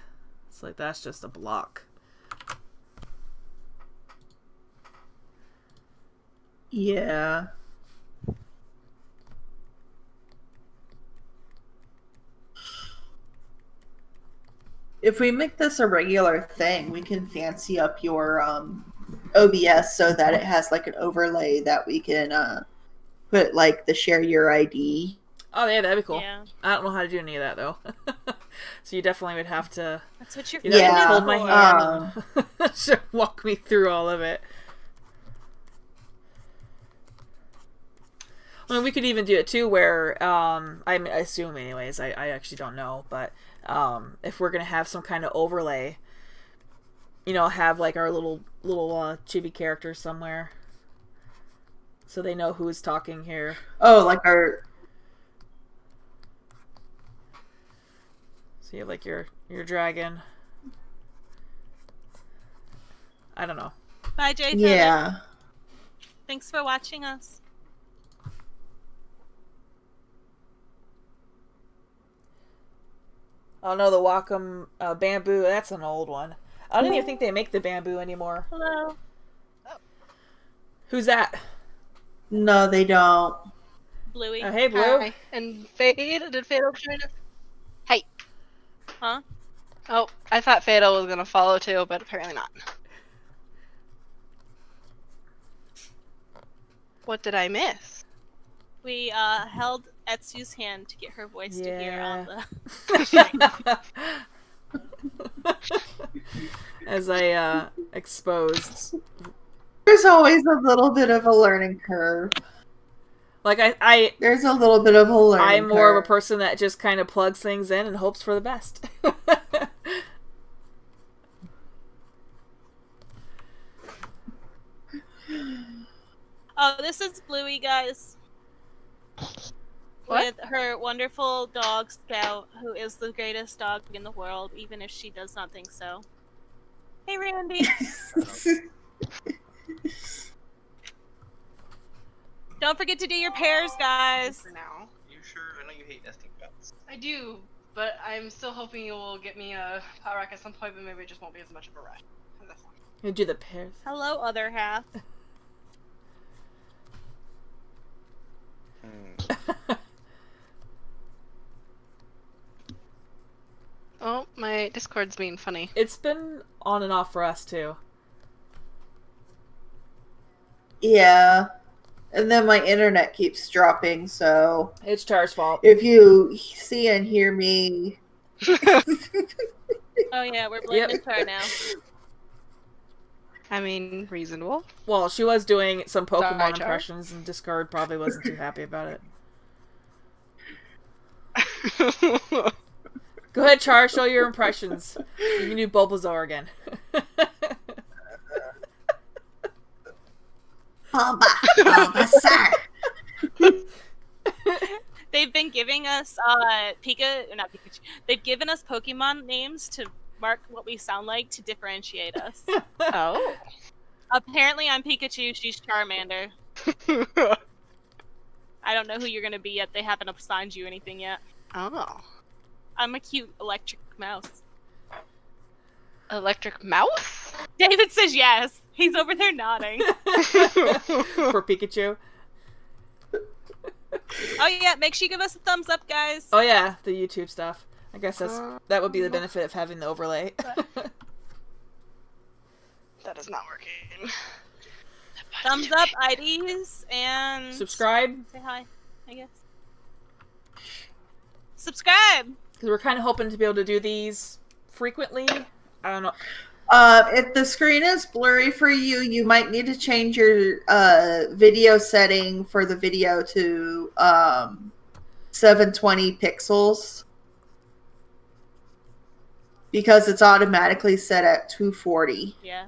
It's like, that's just a block. Yeah. If we make this a regular thing, we can fancy up your OBS so that it has like an overlay that we can put like the share your ID. Oh yeah, that'd be cool. Yeah. I don't know how to do any of that though. So you definitely would have to. That's what you're. Hold my hand and walk me through all of it. I mean, we could even do it too, where I assume, anyways. I actually don't know, but if we're gonna have some kind of overlay, have like our little chibi characters somewhere, so they know who's talking here. Oh, like our. So you have like your dragon. I don't know. Bye, Jay. Yeah. Thanks for watching us. Oh no, the Wacom bamboo. That's an old one. I don't even think they make the bamboo anymore. Hello. Oh. Who's that? No, they don't. Bluey. Oh, hey, Blue. Hi. And Fade? Did Fatal join us? Hey. Huh? Oh, I thought Fatal was gonna follow too, but apparently not. What did I miss? We held Etsu's hand to get her voice to hear on the. As I exposed. There's always a little bit of a learning curve. Like there's a little bit of a learning I'm more curve. of a person that just kind of plugs things in and hopes for the best. Oh, this is Bluey, guys. with her wonderful dog Scout, who is the greatest dog in the world, even if she does not think so. Hey, Randy. Don't forget to do your pairs, guys. For now. You sure? I know you hate nesting pets. I do, but I'm still hoping you will get me a pot rack at some point, but maybe it just won't be as much of a rush. That's all. You do the pairs. Hello, other half. Oh, my Discord's being funny. It's been on and off for us too. Yeah. And then my internet keeps dropping, so It's Char's fault. if you see and hear me... Oh yeah, we're blaming Char now. I mean, reasonable. Well, she was doing some Sorry, Pokemon Char. impressions, and Discord probably wasn't too happy about it. Go ahead, Char, show your impressions. You can do Bulbasaur again. Bulbasaur! They've been giving us Pikachu. They've given us Pokemon names to mark what we sound like to differentiate us. Oh. Apparently, I'm Pikachu. She's Charmander. I don't know who you're gonna be yet. They haven't assigned you anything yet. Oh. I'm a cute electric mouse. Electric mouse? David says yes. He's over there nodding. For Pikachu. Oh yeah, make sure you give us a thumbs up, guys. Oh yeah, the YouTube stuff. I guess that would be the benefit of having the overlay. That is not working. Thumbs up, IDs, and Subscribe. say hi, I guess. Subscribe! Because we're kind of hoping to be able to do these frequently. I don't know. If the screen is blurry for you, you might need to change your video setting for the video to 720 pixels. Because it's automatically set at 240. Yeah.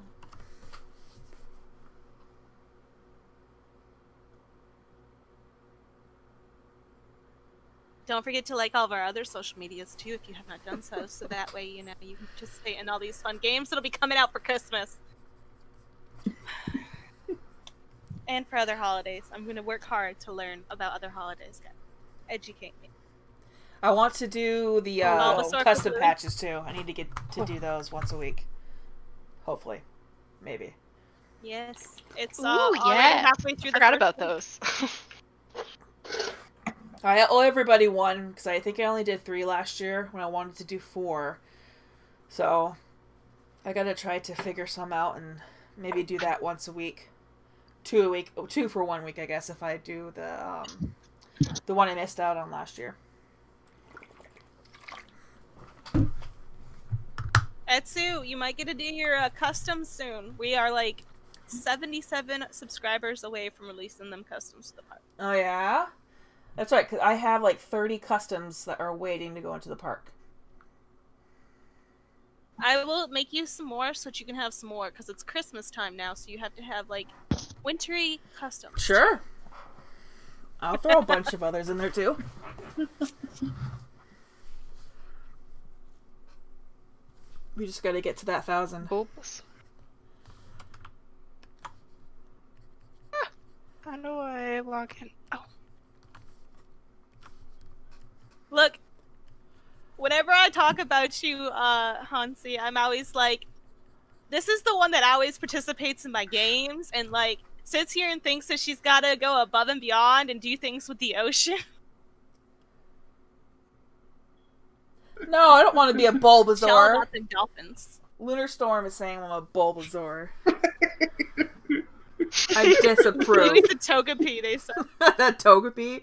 Don't forget to like all of our other social medias too if you have not done so, so that way you can participate in all these fun games that'll be coming out for Christmas. And for other holidays. I'm going to work hard to learn about other holidays, guys. Educate me. I want to do the Bulbasaur custom Bluee. patches too. I need to get to do those once a week. Hopefully. Maybe. Yes. It's Ooh, already yeah. halfway through the Forgot first about one. those. I owe everybody one, because I think I only did 3 last year when I wanted to do 4. So, I gotta try to figure some out and maybe do that once a week. 2 a week. 2 for 1 week, I guess, if I do the one I missed out on last year. Etsu, you might get to do your customs soon. We are like 77 subscribers away from releasing them customs to the park. Oh, yeah? That's right, because I have like 30 customs that are waiting to go into the park. I will make you some more so that you can have some more, because it's Christmas time now, so you have to have like wintry customs. Sure. I'll throw a bunch of others in there too. We just gotta get to that 1,000. Oops. How do I log in? Oh. Look, whenever I talk about you, Hansi, I'm always like, this is the one that always participates in my games and like sits here and thinks that she's gotta go above and beyond and do things with the ocean. No, I don't want to be a She's all Bulbasaur. about the dolphins. Lunar Storm is saying I'm a Bulbasaur. I disapprove. Maybe the Togepi, they said. That Togepi?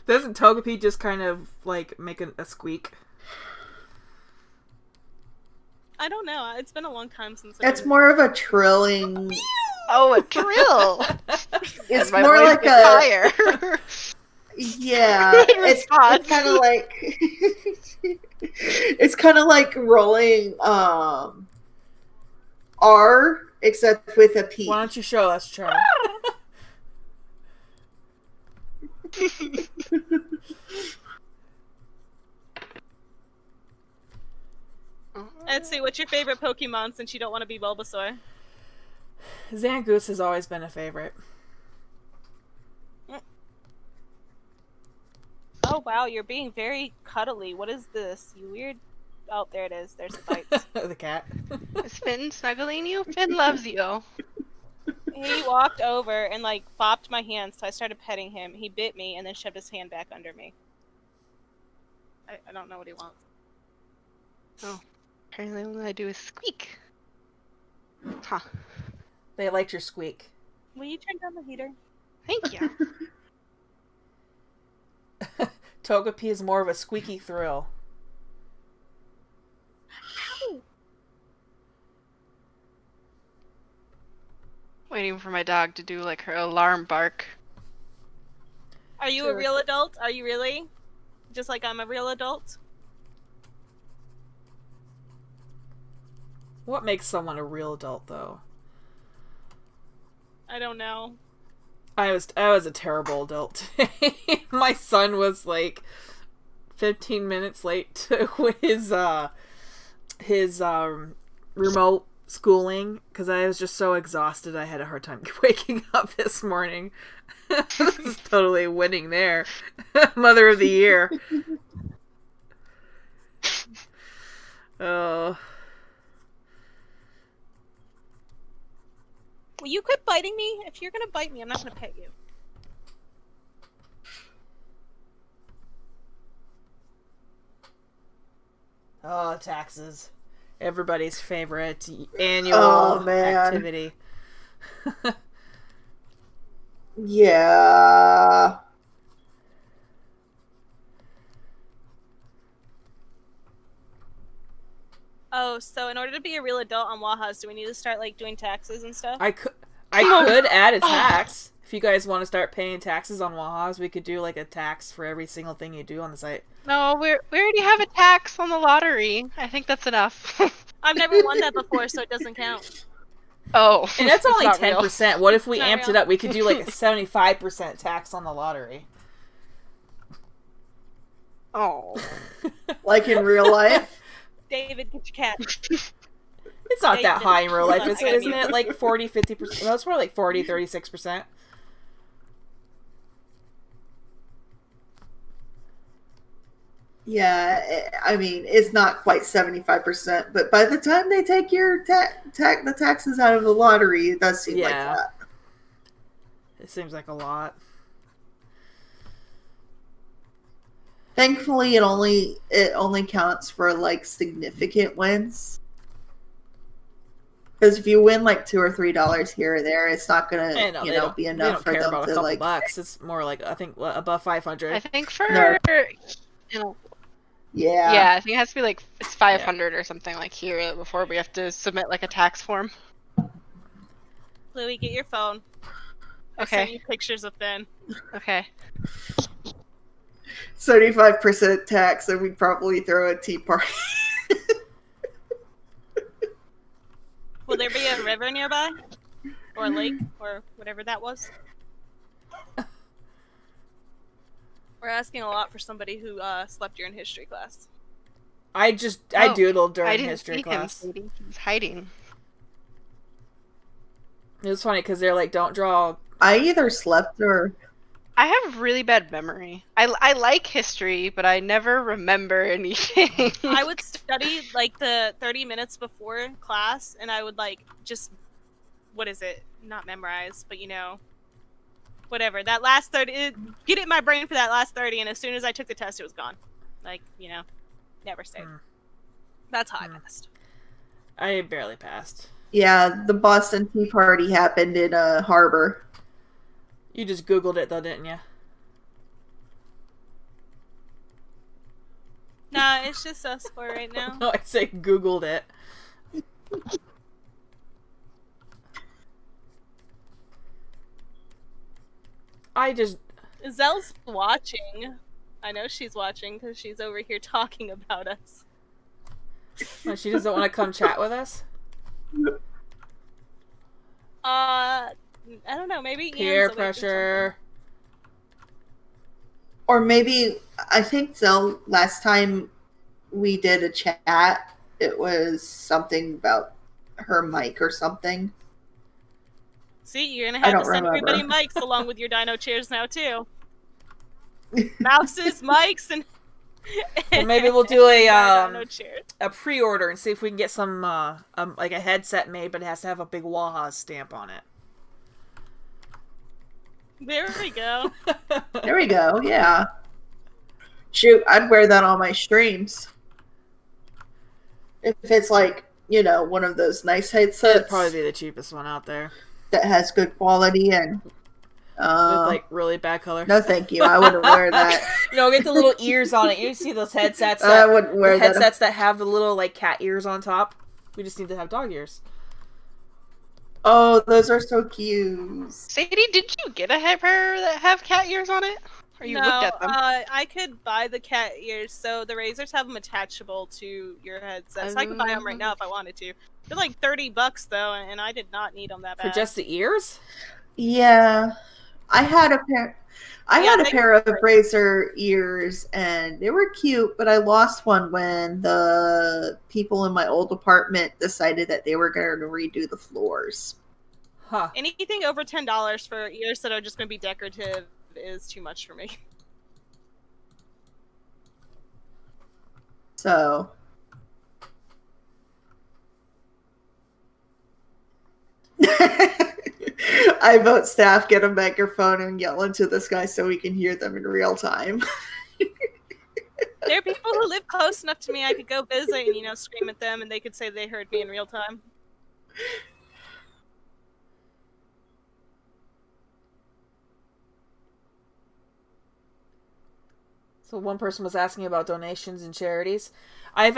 Doesn't Togepi just kind of like make a squeak? I don't know. It's been a long time since It's more of a trilling. Oh, a drill! It's My more voice like gets a. higher. Yeah, In it's response. kind of like. It's kind of like rolling R, except with a P. Why don't you show us, Char? Let's see, what's your favorite Pokemon since you don't want to be Bulbasaur? Zangoose has always been a favorite. Oh wow, you're being very cuddly. What is this? You weird... Oh, there it is. There's the bites. The cat. Is Finn snuggling you? Finn loves you. He walked over and, like, bopped my hand, so I started petting him. He bit me and then shoved his hand back under me. I don't know what he wants. Oh. Apparently all I do is squeak. Huh. They liked your squeak. Will you turn down the heater? Thank you. Togepi is more of a squeaky thrill. Waiting for my dog to do like her alarm bark. Are you a real adult? Are you really? Just like I'm a real adult? What makes someone a real adult, though? I don't know. I was a terrible adult today. My son was like 15 minutes late to his remote schooling because I was just so exhausted. I had a hard time waking up this morning. This is totally winning there. Mother of the year. Oh. Will you quit biting me? If you're gonna bite me, I'm not gonna pet you. Oh, taxes. Everybody's favorite annual activity. Yeah. Oh, so in order to be a real adult on Waha's, do we need to start, like, doing taxes and stuff? I could add a tax. If you guys want to start paying taxes on Waha's, we could do like a tax for every single thing you do on the site. No, we already have a tax on the lottery. I think that's enough. I've never won that before, so it doesn't count. Oh. And that's only not real. 10%. What if we It's not amped real. it up? We could do like a 75% tax on the lottery. Oh. Like in real life? David, get your cat. It's not that David, high in real life, hold on, I gotta isn't mute. it? Like 40, 50%. No, it's more like 40, 36%. Yeah, I mean, it's not quite 75%, but by the time they take your the taxes out of the lottery, it does seem like Yeah. that. It seems like a lot. Thankfully, it only counts for like significant wins. Because if you win like $2 or $3 here or there, it's not gonna They don't be they enough don't for care them about a to couple like. bucks. It's more like, I think, above 500. I think for No. you know, Yeah. yeah, I think it has to be like it's 500 or something like here before we have to submit like a tax form. Bluey, get your phone. I Okay. sent you pictures of Finn. Okay. 75% tax, and we'd probably throw a tea party. Will there be a river nearby? Or a lake? Or whatever that was? We're asking a lot for somebody who slept during history class. I doodled during I didn't history see class. him. He's hiding. It was funny because they're like, don't draw. I either slept or I have really bad memory. I like history, but I never remember anything. I would study like the 30 minutes before class, and I would like just, what is it? Not memorize, but you know, whatever. That last 30, get it in my brain for that last 30, and as soon as I took the test, it was gone. Like, you know, never stayed. That's how I passed. I barely passed. yeah, the Boston Tea Party happened in a harbor. You just Googled it though, didn't you? Nah, it's just us four right now. No, I say Googled it. I just... Zelle's watching. I know she's watching because she's over here talking about us. Oh, she doesn't want to come chat with us? I don't know. Maybe Peer Ian's awake or pressure. Or maybe, I think so, last time we did a chat, it was something about her mic or something. See, you're gonna I have to don't send everybody remember. mics along with your dino chairs now too. Mouses, mics, and Well, maybe we'll do dino chairs. a pre-order and see if we can get some like a headset made, but it has to have a big Waha stamp on it. There we go. There we go, yeah. Shoot, I'd wear that on my streams. If it's like, you know, one of those nice headsets. It'd probably be the cheapest one out there. That has good quality and... With like really bad color. No, thank you. I wouldn't wear that. No, get the little ears on it. You see those headsets? I wouldn't wear the headsets that have the little like cat ears on top. We just need to have dog ears. Oh, those are so cute. Sadie, did you get a pair that have cat ears on it? Or you No, looked at them? I could buy the cat ears. So the razors have them attachable to your headset. So I could buy them right now if I wanted to. They're like $30 though, and I did not need them that bad. For just the ears? Yeah, I had a pair. I had a pair of razor ears, and they were cute. But I lost one when the people in my old apartment decided that they were going to redo the floors. Huh. Anything over $10 for ears that are just going to be decorative is too much for me. So. I vote staff get a microphone and yell into the sky so we can hear them in real time. There are people who live close enough to me I could go visit and, you know, scream at them and they could say they heard me in real time. So one person was asking about donations and charities. I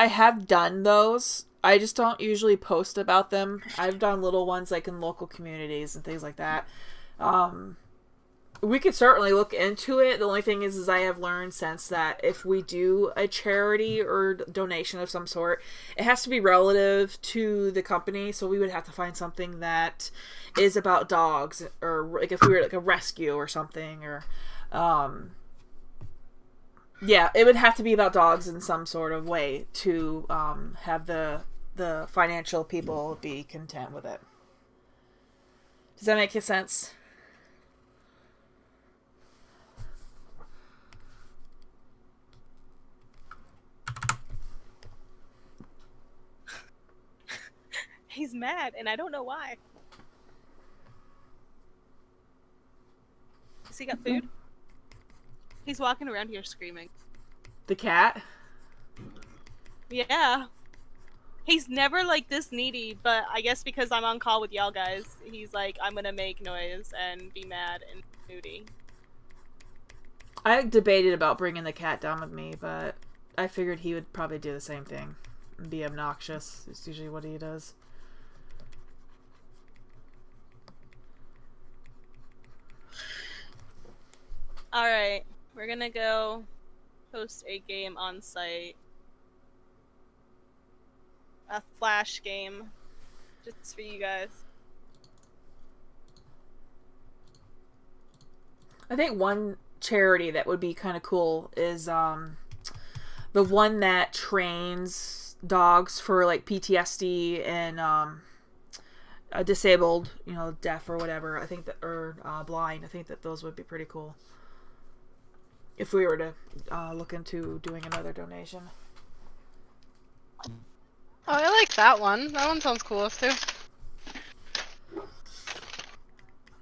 have done those. I just don't usually post about them. I've done little ones like in local communities and things like that. We could certainly look into it. The only thing is I have learned since that if we do a charity or donation of some sort, it has to be relative to the company. So we would have to find something that is about dogs, or like if we were like a rescue or something, or yeah, it would have to be about dogs in some sort of way to have the financial people be content with it. Does that make sense? He's mad, and I don't know why. Has he got food? He's walking around here screaming. The cat? Yeah. He's never like this needy, but I guess because I'm on call with y'all guys, he's like, I'm gonna make noise and be mad and moody. I debated about bringing the cat down with me, but I figured he would probably do the same thing and be obnoxious. It's usually what he does. Alright, we're gonna go host a game on site. A flash game. Just for you guys. I think one charity that would be kind of cool is the one that trains dogs for like PTSD and disabled, you know, deaf or whatever. I think that, or blind. I think that those would be pretty cool if we were to look into doing another donation. Oh, I like that one. That one sounds cool too.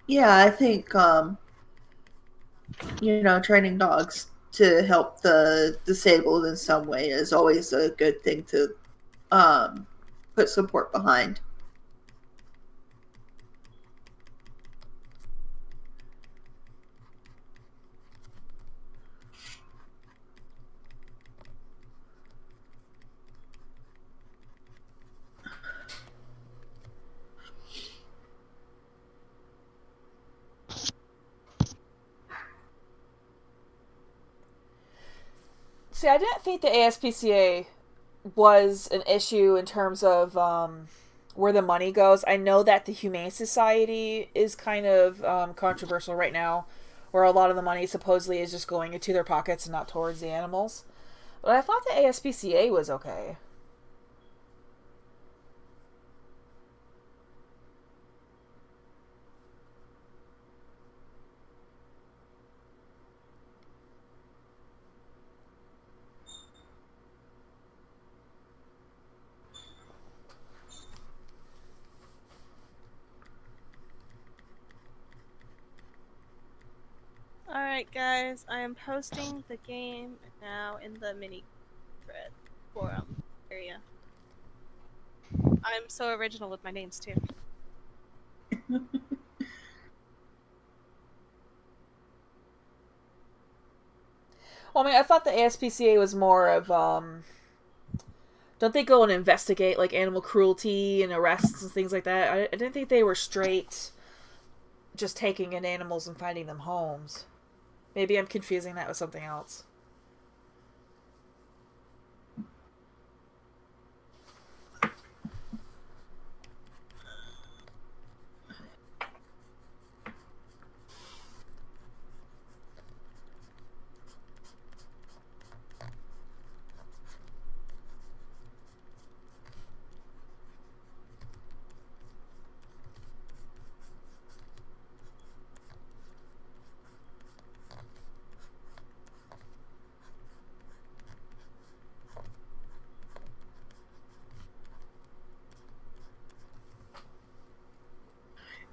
Yeah, I think, you know, training dogs to help the disabled in some way is always a good thing to put support behind. See, I didn't think the ASPCA was an issue in terms of where the money goes. I know that the Humane Society is kind of controversial right now, where a lot of the money supposedly is just going into their pockets and not towards the animals. But I thought the ASPCA was okay. Alright, guys, I am posting the game now in the mini thread forum area. I'm so original with my names, too. Well, I mean, I thought the ASPCA was more of, don't they go and investigate, like, animal cruelty and arrests and things like that? I didn't think they were straight just taking in animals and finding them homes. Maybe I'm confusing that with something else.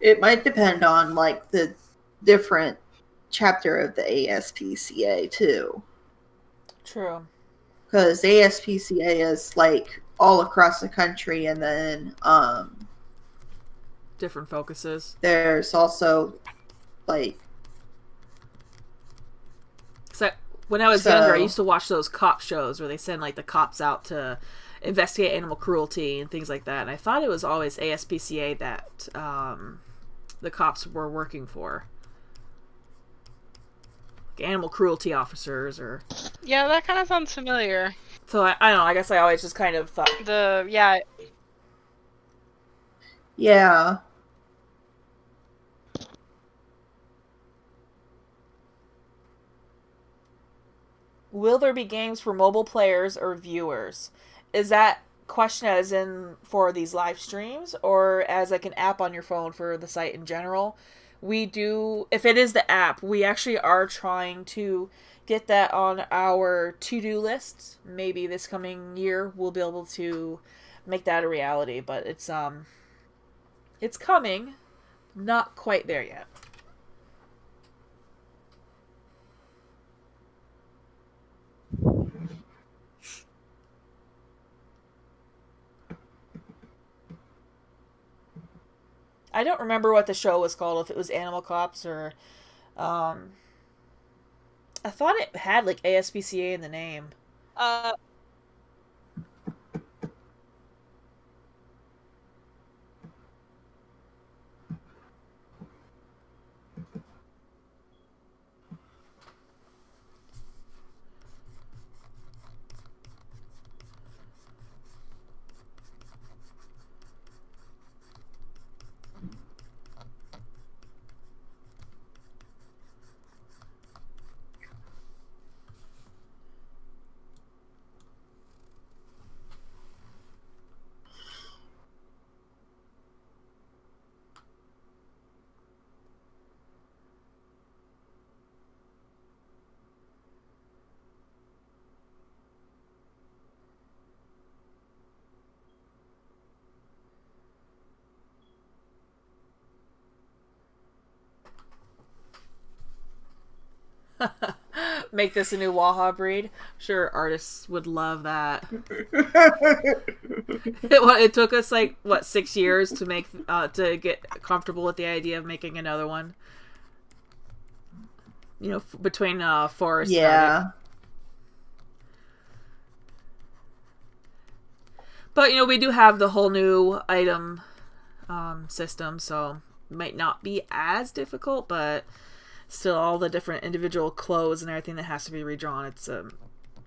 It might depend on like the different chapter of the ASPCA too. True. Because ASPCA is like all across the country, and then Different focuses. there's also like So when I was younger, I used to watch those cop shows where they send like the cops out to investigate animal cruelty and things like that. And I thought it was always ASPCA that the cops were working for. Like animal cruelty officers or... Yeah, that kind of sounds familiar. So I don't know, I guess I always just kind of thought... Yeah. Will there be games for mobile players or viewers? Is that question as in for these live streams or as like an app on your phone for the site in general? We do, if it is the app, we actually are trying to get that on our to-do list. Maybe this coming year we'll be able to make that a reality, but it's coming. Not quite there yet. I don't remember what the show was called, if it was Animal Cops or... I thought it had, like, ASPCA in the name. Make this a new Waha breed. I'm sure artists would love that. It took us like 6 years to make to get comfortable with the idea of making another one. You know, between Forest. Yeah. But you know, we do have the whole new item system, so it might not be as difficult, but still all the different individual clothes and everything that has to be redrawn, it's a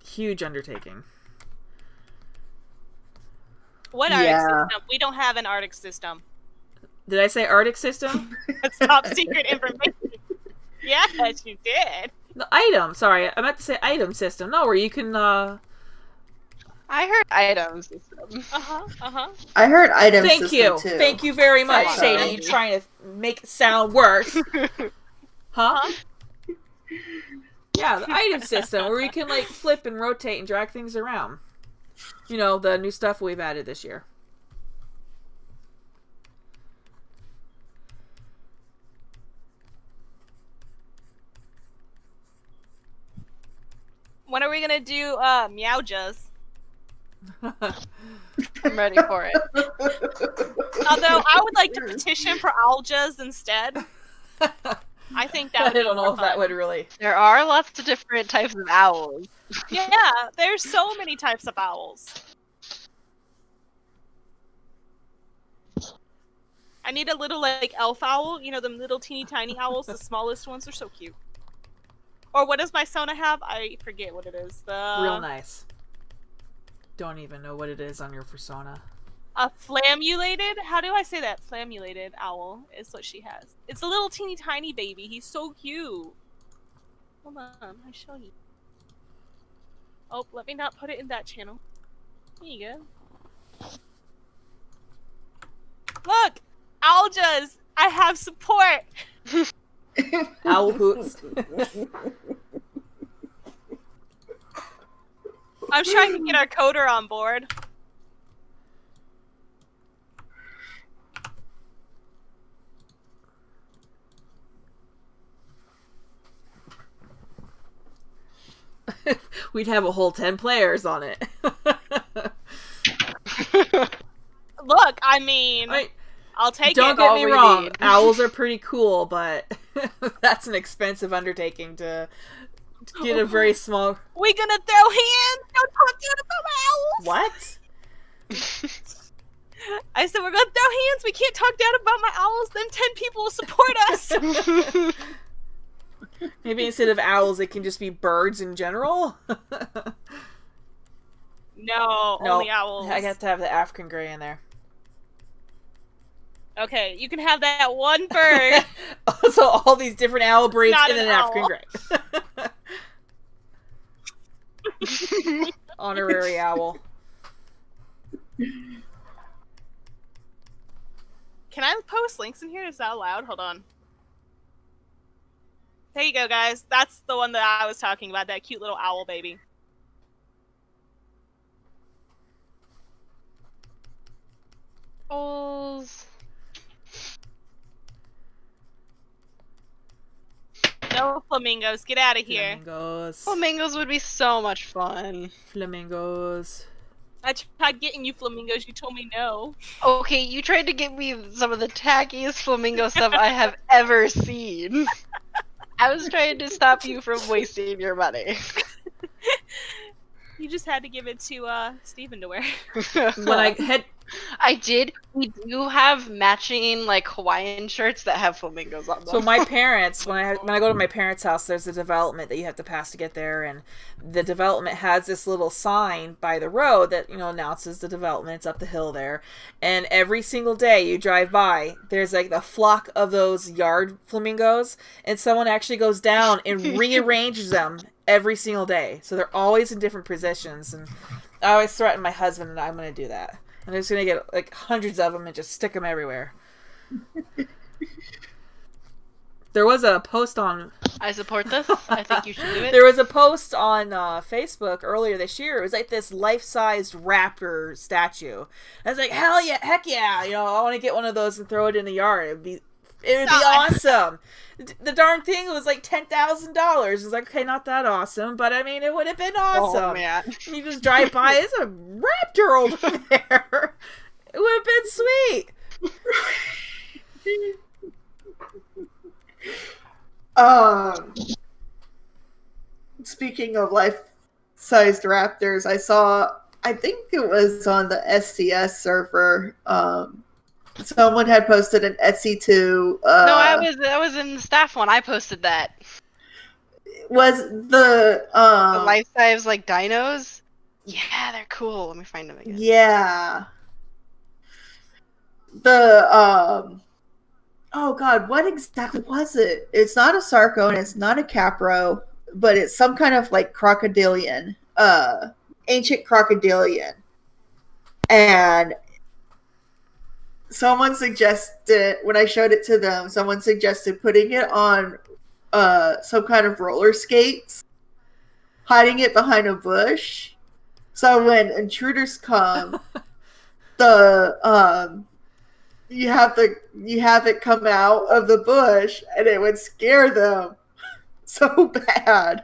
huge undertaking. What Arctic system? We don't have an Arctic system. Did I say Arctic system? That's top secret information. Yes, you did. The item. Sorry, I meant to say item system. No, where you can. I heard item system. I heard item Thank system you. too. Thank you very much, Sounds Shady. good. You trying to make it sound worse? Huh? Yeah, the item system where you can like flip and rotate and drag things around. You know, the new stuff we've added this year. When are we gonna do Meowjas? I'm ready for it. Although I would like to petition for Owljas instead. I think that I would be don't know more if that fun. would really. There are lots of different types of owls. Yeah, there's so many types of owls. I need a little like elf owl, you know, them little teeny tiny owls, the smallest ones are so cute. Or what does my Sona have? I forget what it is. Real nice. Don't even know what it is on your persona. A flammulated? How do I say that? Flammulated owl is what she has. It's a little teeny tiny baby. He's so cute. Hold on, I'll show you. Oh, let me not put it in that channel. Here you go. Look! Owljas! I have support! Owl hoots. I'm trying to get our coder on board. We'd have a whole 10 players on it. Look, I mean, I'll take Don't it. get all me we wrong, need. owls are pretty cool, but that's an expensive undertaking to get a very small... We gonna throw hands? Don't talk down about my owls! What? I said we're gonna throw hands. We can't talk down about my owls. Them 10 people will support us. Maybe instead of owls, it can just be birds in general? No, only owls. I have to have the African grey in there. Okay, you can have that one bird. So all these different owl breeds not and an an African grey. Honorary owl. Can I post links in here? Is that allowed? Hold on. There you go, guys. That's the one that I was talking about, that cute little owl baby. Owls. No flamingos. Get out of here. Flamingos. Flamingos would be so much fun. Flamingos. I tried getting you flamingos. You told me no. Okay, you tried to get me some of the tackiest flamingo stuff I have ever seen. I was trying to stop you from wasting your money. You just had to give it to Steven to wear. When I had... I did. We do have matching like Hawaiian shirts that have flamingos on them. So my parents, when I go to my parents' house, there's a development that you have to pass to get there, and the development has this little sign by the road that, you know, announces the development. It's up the hill there, and every single day you drive by, there's like a flock of those yard flamingos, and someone actually goes down and rearranges them every single day, so they're always in different positions. And I always threaten my husband and I'm going to do that. I'm just going to get like hundreds of them and just stick them everywhere. There was a post on... I support this. I think you should do it. There was a post on Facebook earlier this year. It was like this life-sized raptor statue. I was like, hell yeah, heck yeah. You know, I want to get one of those and throw it in the yard. It would be awesome. The darn thing was like $10,000. I was like, okay, not that awesome, but I mean, it would have been awesome. Oh, man. You just drive by, it's a raptor over there. It would have been sweet. Speaking of life-sized raptors, I think it was on the STS server, someone had posted an Etsy to... No, I was in the staff one. I posted that. Was the life-size, like, dinos? Yeah, they're cool. Let me find them again. Yeah. The, oh god, what exactly was it? It's not a sarco and it's not a capro, but it's some kind of like crocodilian, ancient crocodilian. And someone suggested, when I showed it to them, someone suggested putting it on some kind of roller skates, hiding it behind a bush. So when intruders come, you have it come out of the bush and it would scare them so bad.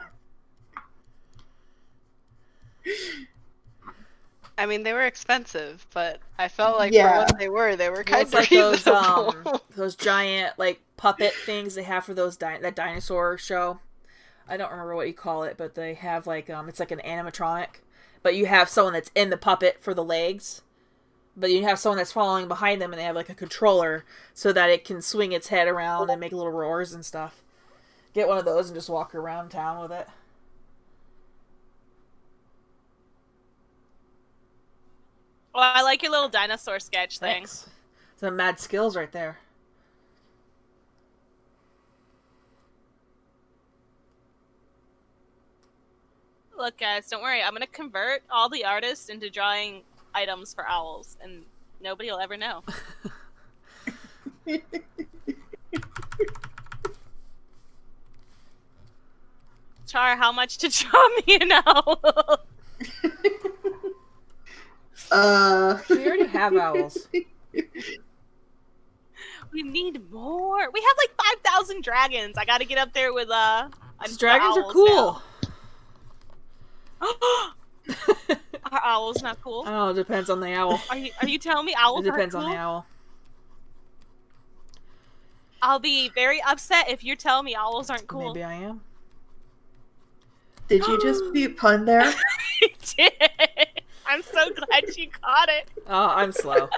I mean, they were expensive, but I felt like Yeah. for what they were kind of It's like reasonable. those giant like puppet things they have for those that dinosaur show. I don't remember what you call it, but they have like it's like an animatronic, but you have someone that's in the puppet for the legs, but you have someone that's following behind them, and they have like a controller so that it can swing its head around and make little roars and stuff. Get one of those and just walk around town with it. Well, I like your little dinosaur sketch thing. Thanks. Some mad skills right there. Look, guys, don't worry. I'm gonna convert all the artists into drawing items for owls, and nobody will ever know. Char, how much to draw me an owl? We already have owls. We need more. We have like 5,000 dragons. I gotta get up there with These dragons are owls cool. now. Are owls not cool? Oh, it depends on the owl. Are you telling me owls It depends aren't on cool? the owl. I'll be very upset if you're telling me owls aren't cool. Maybe I am. Did you just be pun there? I did. I'm so glad you caught it. Oh, I'm slow.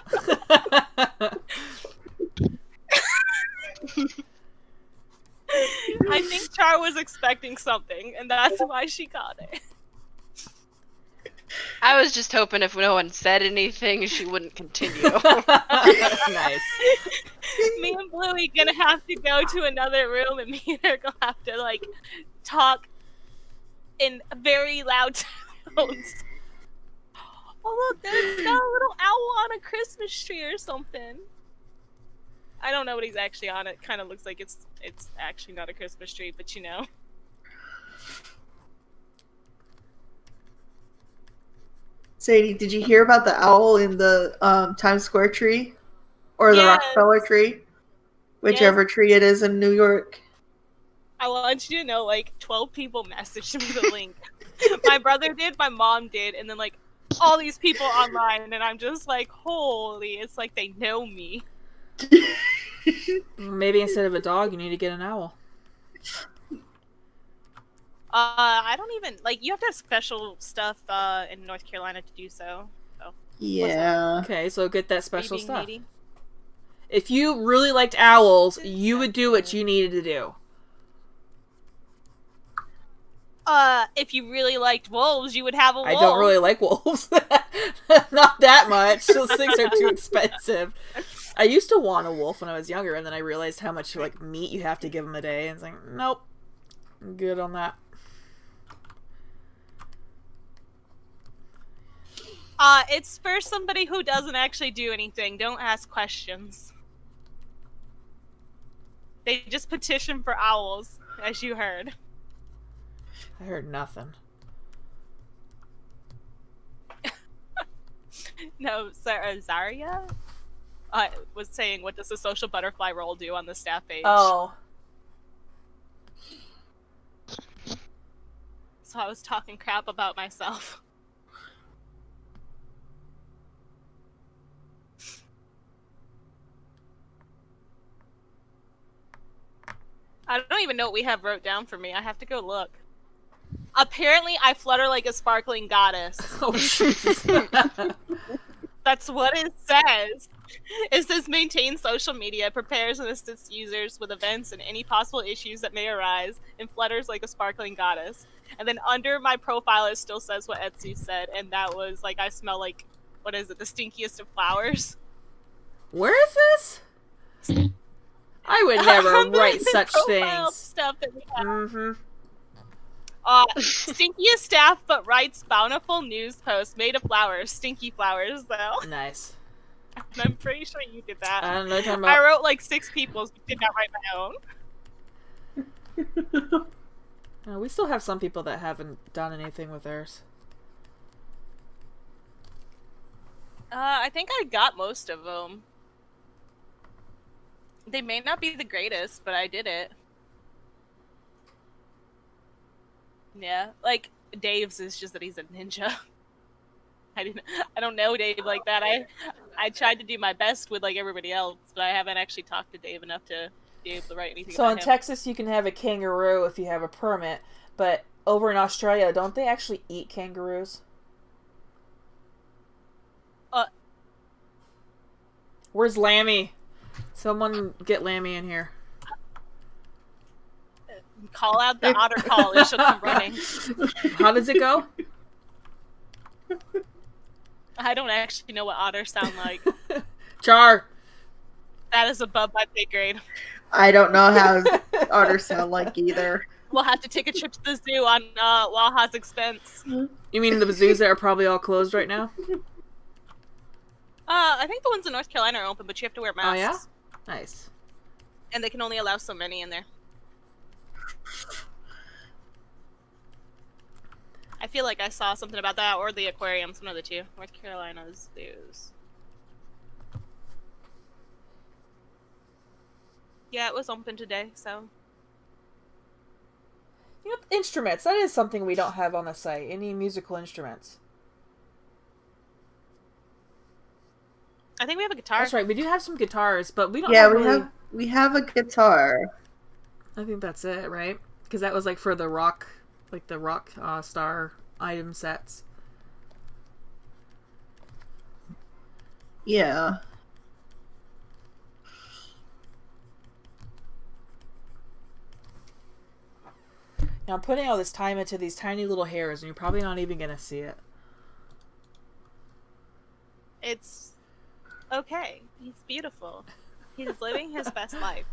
I think Char was expecting something, and that's why she caught it. I was just hoping if no one said anything, she wouldn't continue. Nice. Me and Bluey gonna have to go to another room, and me and her gonna have to like talk in very loud tones. Oh look, there's got a little owl on a Christmas tree or something. I don't know what he's actually on. It kind of looks like it's actually not a Christmas tree, but you know. Sadie, did you hear about the owl in the Times Square tree? Or the Yes. Rockefeller tree? Whichever tree it is in New York. I want you to know, like, 12 people messaged me the link. My brother did, my mom did, and then, like, all these people online, and I'm just like, holy, it's like they know me. Maybe instead of a dog, you need to get an owl. I don't even, like, you have to have special stuff in North Carolina to do so. Yeah. Okay, so get that Are you special being stuff. needy? If you really liked owls, you would do what you needed to do. If you really liked wolves, you would have a wolf. I don't really like wolves. Not that much. Those things are too expensive. I used to want a wolf when I was younger, and then I realized how much like meat you have to give them a day, and it's like, nope, I'm good on that. It's for somebody who doesn't actually do anything. Don't ask questions. They just petition for owls, as you heard. I heard nothing. No, Zaria was saying, what does the social butterfly role do on the staff page? Oh. So I was talking crap about myself. I don't even know what we have wrote down for me. I have to go look. Apparently, I flutter like a sparkling goddess. Oh, jeez. That's what it says. It says maintain social media, prepares and assists users with events and any possible issues that may arise, and flutters like a sparkling goddess. And then under my profile, it still says what Etsy said, and that was like, I smell like, what is it, the stinkiest of flowers? Where is this? would never on the write such profile things. stuff that we have. Mm-hmm. Stinkiest staff, but writes bountiful news posts made of flowers. Stinky flowers, though. Nice. And I'm pretty sure you did that. I don't know what you're talking I about. wrote like 6 people's, but did not write my own. We still have some people that haven't done anything with theirs. I think I got most of them. They may not be the greatest, but I did it. Yeah, like Dave's is just that he's a ninja. I don't know Dave like that. I tried to do my best with like everybody else, but I haven't actually talked to Dave enough to be able to write anything So about in him. Texas, you can have a kangaroo if you have a permit, but over in Australia, don't they actually eat kangaroos? Where's Lammy? Someone get Lammy in here. Call out the otter call and she'll come running. How does it go? I don't actually know what otters sound like. Char. That is above my pay grade. I don't know how otters sound like either. We'll have to take a trip to the zoo on Waha's expense. You mean the zoos that are probably all closed right now? I think the ones in North Carolina are open, but you have to wear masks. Oh yeah? Nice. And they can only allow so many in there. I feel like I saw something about that, or the aquariums, one of the two. North Carolina's zoos. Yeah, it was open today, so. You know, instruments. That is something we don't have on the site. Any musical instruments? I think we have a guitar. That's right. We do have some guitars, but we don't. Yeah, have we have a guitar. I think that's it, right? Because that was like for the rock, like the rock star item sets. Yeah. Now I'm putting all this time into these tiny little hairs, and you're probably not even gonna see it. It's okay. He's beautiful. He's living his best life.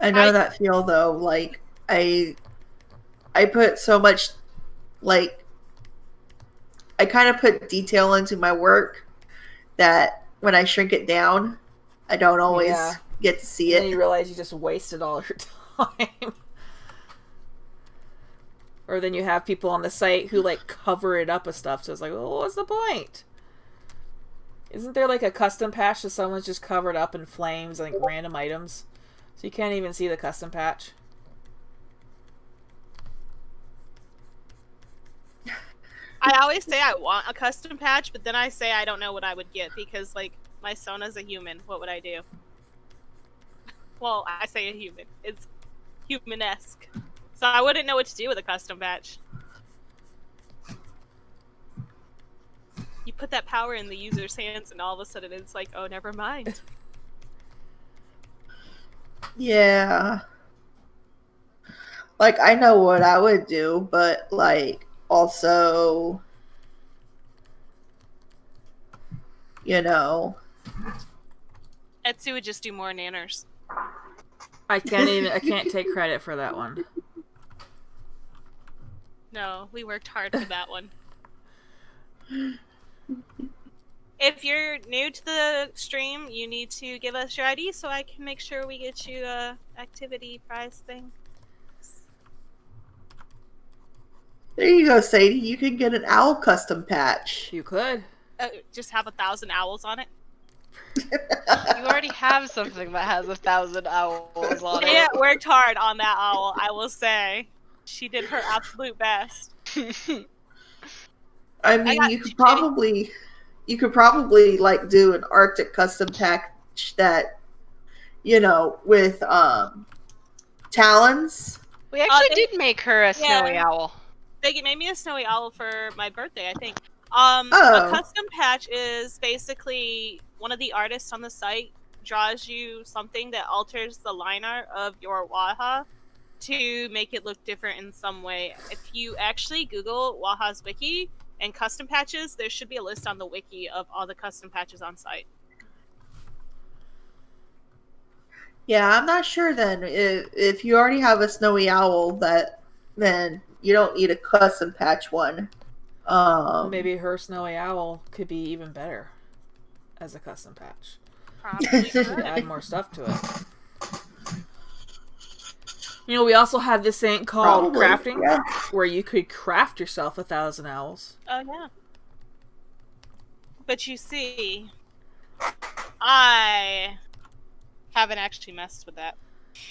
I know that feel though. Like I put so much, like I kind of put detail into my work that when I shrink it down, I don't always get to see And it. then you realize you just wasted all your time. Or then you have people on the site who like cover it up with stuff. So it's like, well, what's the point? Isn't there like a custom patch that someone's just covered up in flames and like random items? So you can't even see the custom patch. I always say I want a custom patch, but then I say I don't know what I would get because, like, my Sona's a human. What would I do? Well, I say a human. It's human-esque. So I wouldn't know what to do with a custom patch. You put that power in the user's hands and all of a sudden it's like, oh, never mind. Yeah. Like I know what I would do, but like also, you know, Etsu would just do more nanners. I can't take credit for that one. No, we worked hard for that one. If you're new to the stream, you need to give us your ID so I can make sure we get you a activity prize thing. there you go, Sadie. You can get an owl custom patch. You could. Just have 1,000 owls on it. You already have something that has 1,000 owls on Yeah, it. worked hard on that owl, I will say. She did her absolute best. I mean, got you you, could probably like do an Arctic custom patch that, you know, with talons. We actually they- did make her a snowy owl. They made me a snowy owl for my birthday, I think. Oh. A custom patch is basically one of the artists on the site draws you something that alters the line art of your Waha to make it look different in some way. If you actually Google Waha's wiki and custom patches, there should be a list on the wiki of all the custom patches on site. Yeah, I'm not sure then. If you already have a snowy owl, then you don't need a custom patch one. Maybe her snowy owl could be even better as a custom patch. Probably Could could. add more stuff to it. You know, we also have this thing called crafting, where you could craft yourself 1,000 owls. Oh, yeah. But you see, I haven't actually messed with that.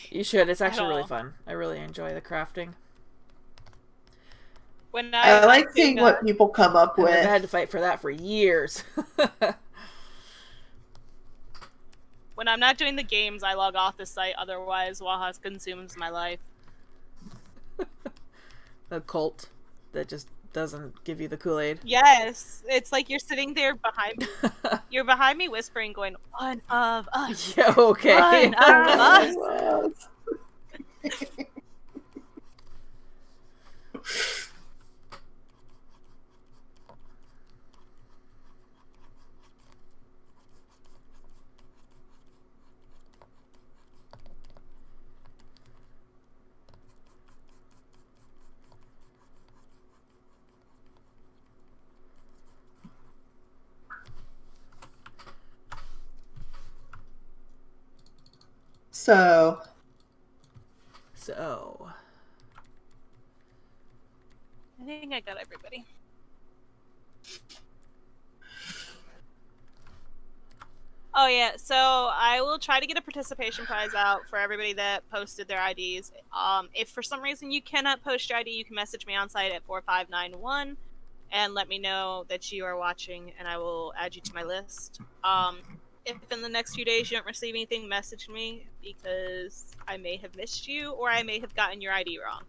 You should. It's actually really all. fun. I really enjoy the crafting. When I like seeing what people come up with. I've had to fight for that for years. When I'm not doing the games, I log off the site. Otherwise, Waha consumes my life. A cult that just doesn't give you the Kool-Aid. Yes, it's like you're sitting there behind me. You're behind me whispering, going, "One of us." Yeah, okay. One of us. So I think I got everybody. Oh yeah, so I will try to get a participation prize out for everybody that posted their IDs. If for some reason you cannot post your ID, you can message me on site at 4591 and let me know that you are watching, and I will add you to my list. If in the next few days you don't receive anything, message me, because I may have missed you, or I may have gotten your ID wrong,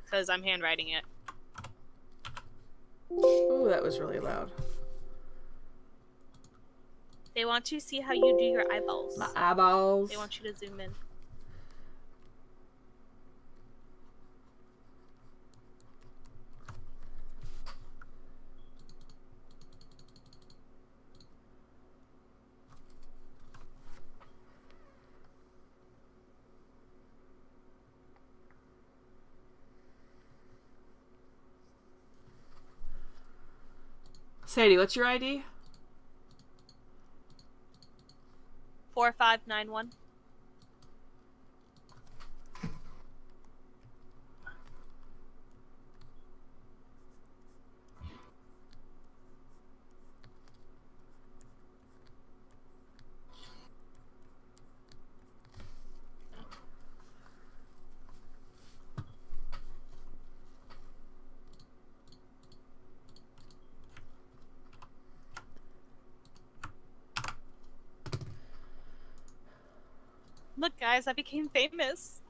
because I'm handwriting it. Ooh, that was really loud. They want to see how you do your eyeballs. My eyeballs. They want you to zoom in. Sadie, what's your ID? 4591. Look, guys, I became famous.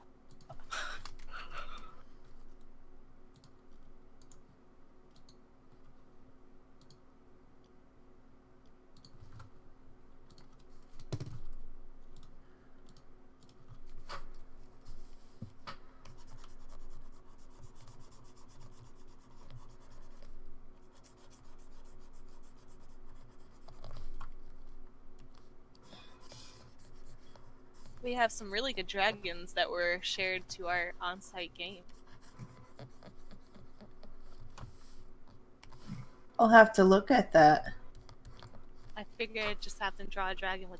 We have some really good dragons that were shared to our on-site game. I'll have to look at that. I figured I'd just have them draw a dragon with...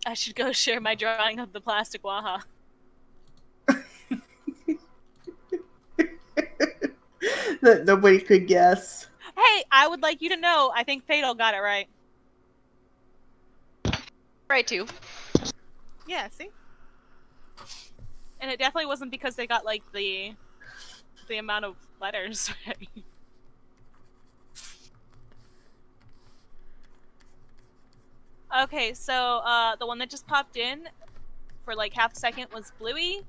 I should go share my drawing of the plastic Waha. That nobody could guess. Hey, I would like you to know, I think Fatal got it right. Right, too. Yeah, see? And it definitely wasn't because they got, like, the amount of letters right. Okay, so, the one that just popped in for, like, half a second was Bluee.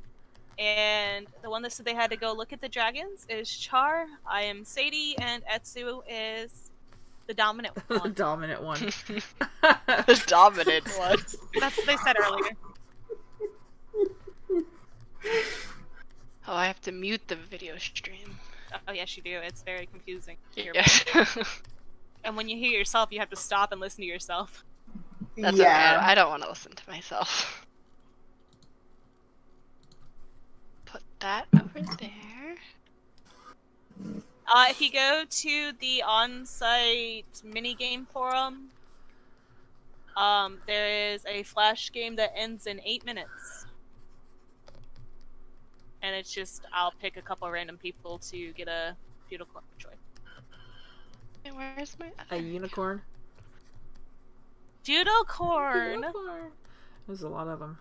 And the one that said they had to go look at the dragons is Char. I am Sadi, and Etsu is the dominant one. The dominant one. The dominant one. That's what they said earlier. Oh, I have to mute the video stream. Oh yes, you do. It's very confusing. Yes. And when you hear yourself, you have to stop and listen to yourself. That's okay. I don't want to listen to myself. Put that over there. If you go to the on-site minigame forum, there is a flash game that ends in 8 minutes. And it's just, I'll pick a couple random people to get a beautiful choice. Okay, where's my A unicorn? Doodlecorn! There's a lot of them.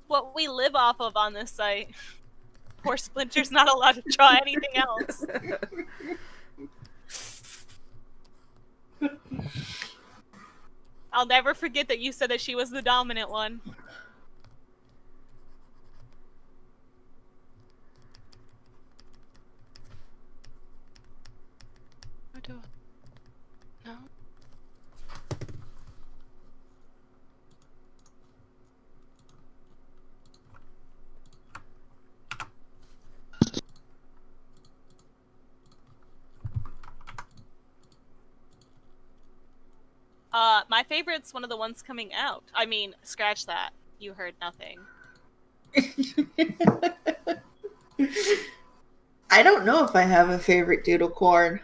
What we live off of on this site. Poor Splinter's not allowed to try anything else. I'll never forget that you said that she was the dominant one. No. My favorite's one of the ones coming out. I mean, scratch that. You heard nothing. I don't know if I have a favorite doodlecorn.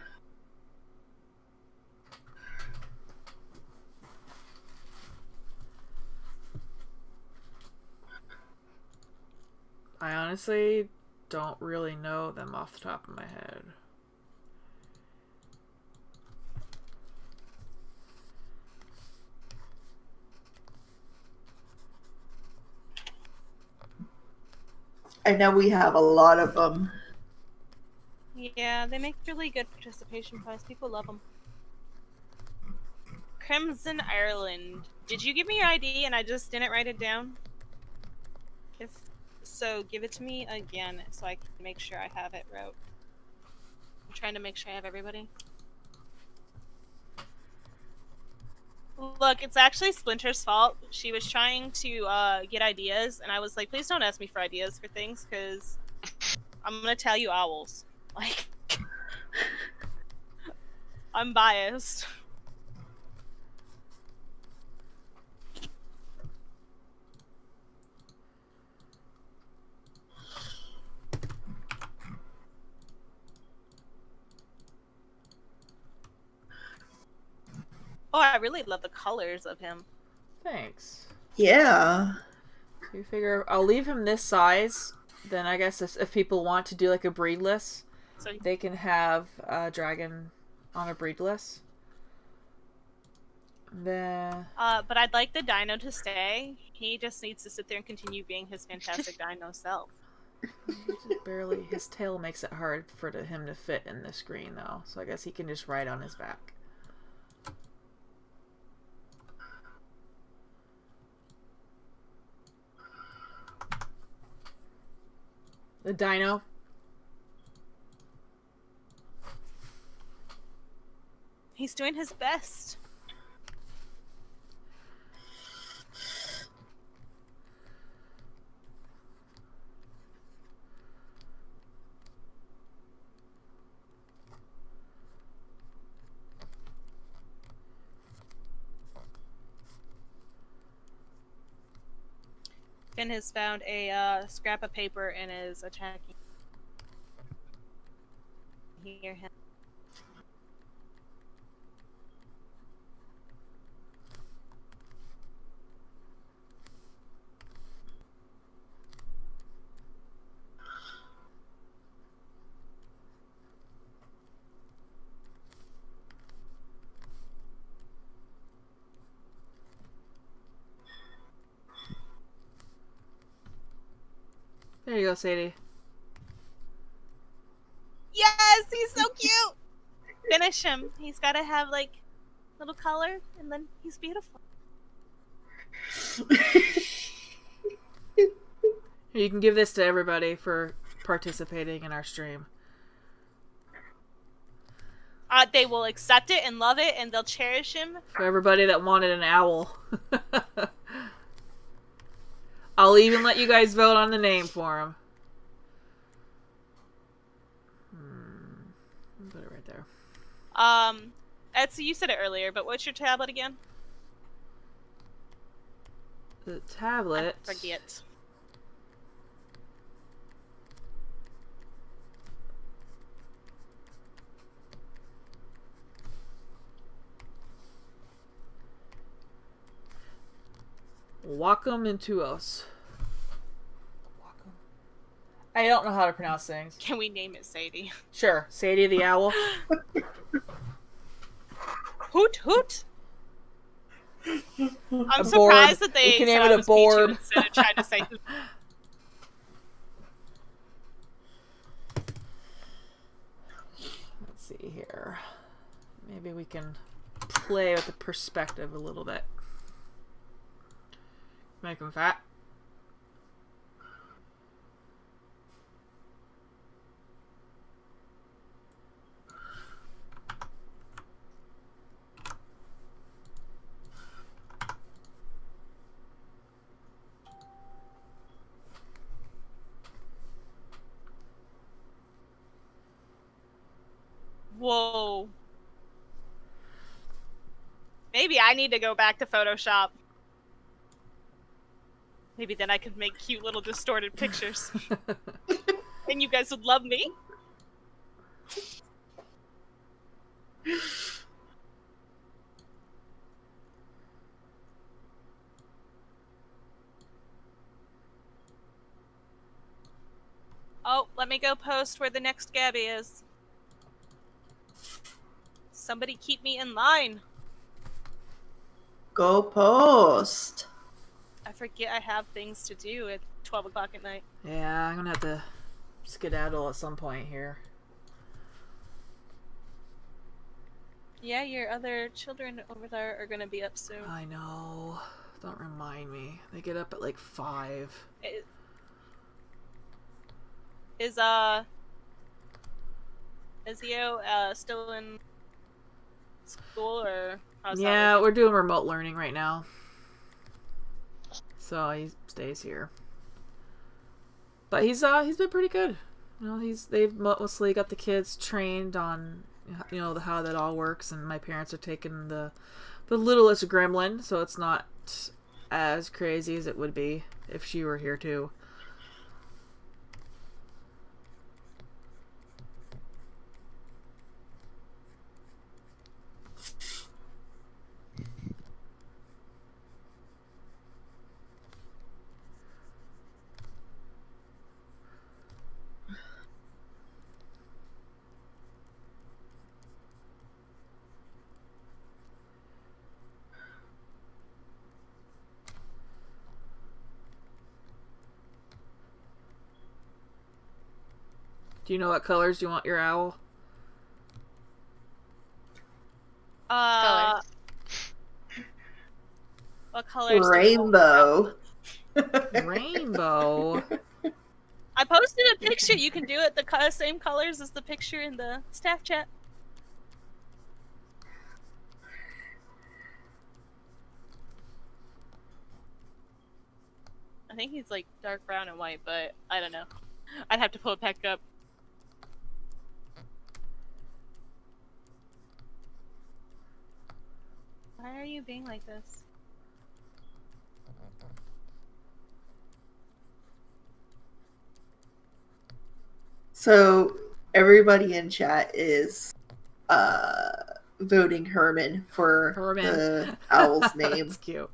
I honestly don't really know them off the top of my head. I know we have a lot of them. Yeah, they make really good participation pies. People love them. Crimson Ireland. Did you give me your ID and I just didn't write it down? If so, give it to me again so I can make sure I have it wrote. I'm trying to make sure I have everybody. Look, it's actually Splinter's fault. She was trying to get ideas, and I was like, please don't ask me for ideas for things, because I'm gonna tell you owls. Like, I'm biased. Oh, I really love the colors of him. Thanks. Yeah. So you figure I'll leave him this size. Then I guess if people want to do like a breedless, So they can have a dragon on a breedless. Then but I'd like the dino to stay. He just needs to sit there and continue being his fantastic dino self. barely his tail makes it hard for him to fit in the screen though. So I guess he can just ride on his back. The dino. He's doing his best. Finn has found a scrap of paper and is attacking. Hear him. There you go, Sadie. Yes, he's so cute. Finish him. He's got to have like little color, and then he's beautiful. You can give this to everybody for participating in our stream. They will accept it and love it, and they'll cherish him. For everybody that wanted an owl. I'll even let you guys vote on the name for him. Put it right there. Etsy, you said it earlier, but what's your tablet again? The tablet. I forget. Walk 'em into us. I don't know how to pronounce things. Can we name it Sadie? Sure. Sadie the owl. Hoot hoot! I'm A surprised board. that they We can said name I it a was board. Pichu instead of trying to say hoot. Let's see here. Maybe we can play with the perspective a little bit. Make him fat. Whoa. Maybe I need to go back to Photoshop. Maybe then I could make cute little distorted pictures. And you guys would love me. Oh, let me go post where the next Gabby is. Somebody keep me in line. Go post. I forget I have things to do at 12 o'clock at night. Yeah, I'm gonna have to skedaddle at some point here. Yeah, your other children over there are gonna be up soon. I know. Don't remind me. They get up at like 5. Is Ezio still in school, or how's that Yeah, working? we're doing remote learning right now. So he stays here. But he's been pretty good. You know, they've mostly got the kids trained on, you know, how that all works, and my parents are taking the littlest gremlin, so it's not as crazy as it would be if she were here too. Do you know what colors you want your owl? Colors. What colors? do you want? Rainbow. Rainbow. I posted a picture. You can do it the same colors as the picture in the staff chat. I think he's like dark brown and white, but I don't know. I'd have to pull it back up. Why are you being like this? So everybody in chat is voting Herman for Herman. the owl's name. That's cute.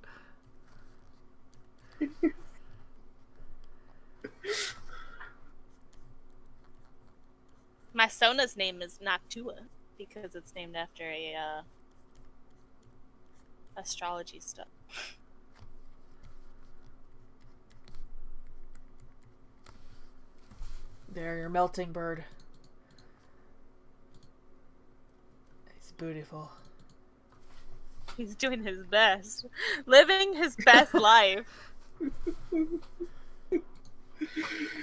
My Sona's name is Noctua because it's named after a astrology stuff. There, your melting bird. He's beautiful. He's doing his best. Living his best life.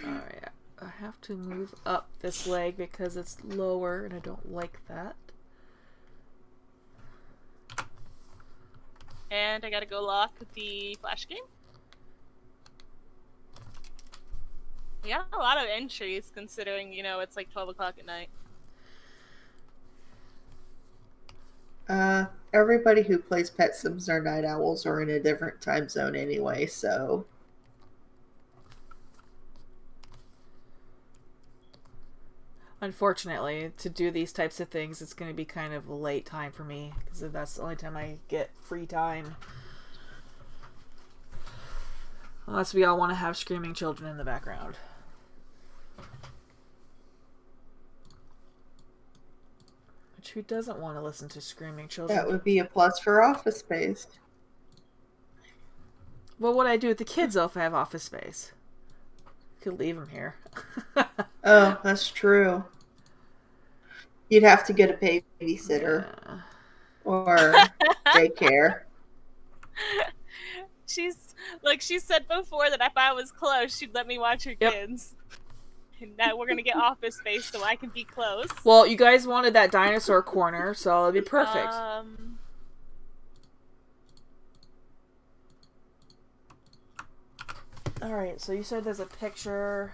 Alright, I have to move up this leg because it's lower and I don't like that. And I gotta go lock the flash game. Yeah, a lot of entries considering, it's like 12 o'clock at night. Everybody who plays Pet Sims are night owls are in a different time zone anyway, so. Unfortunately, to do these types of things, it's going to be kind of a late time for me, because that's the only time I get free time. Unless we all want to have screaming children in the background. Which who doesn't want to listen to screaming children? That would be a plus for office space. Well, what I do with the kids, though, if I have office space? Could leave them here. Oh, that's true. You'd have to get a babysitter or daycare. She said before that if I was close, she'd let me watch her kids. And now we're gonna get office space so I can be close. Well, you guys wanted that dinosaur corner, so it'd be perfect. Alright, so you said there's a picture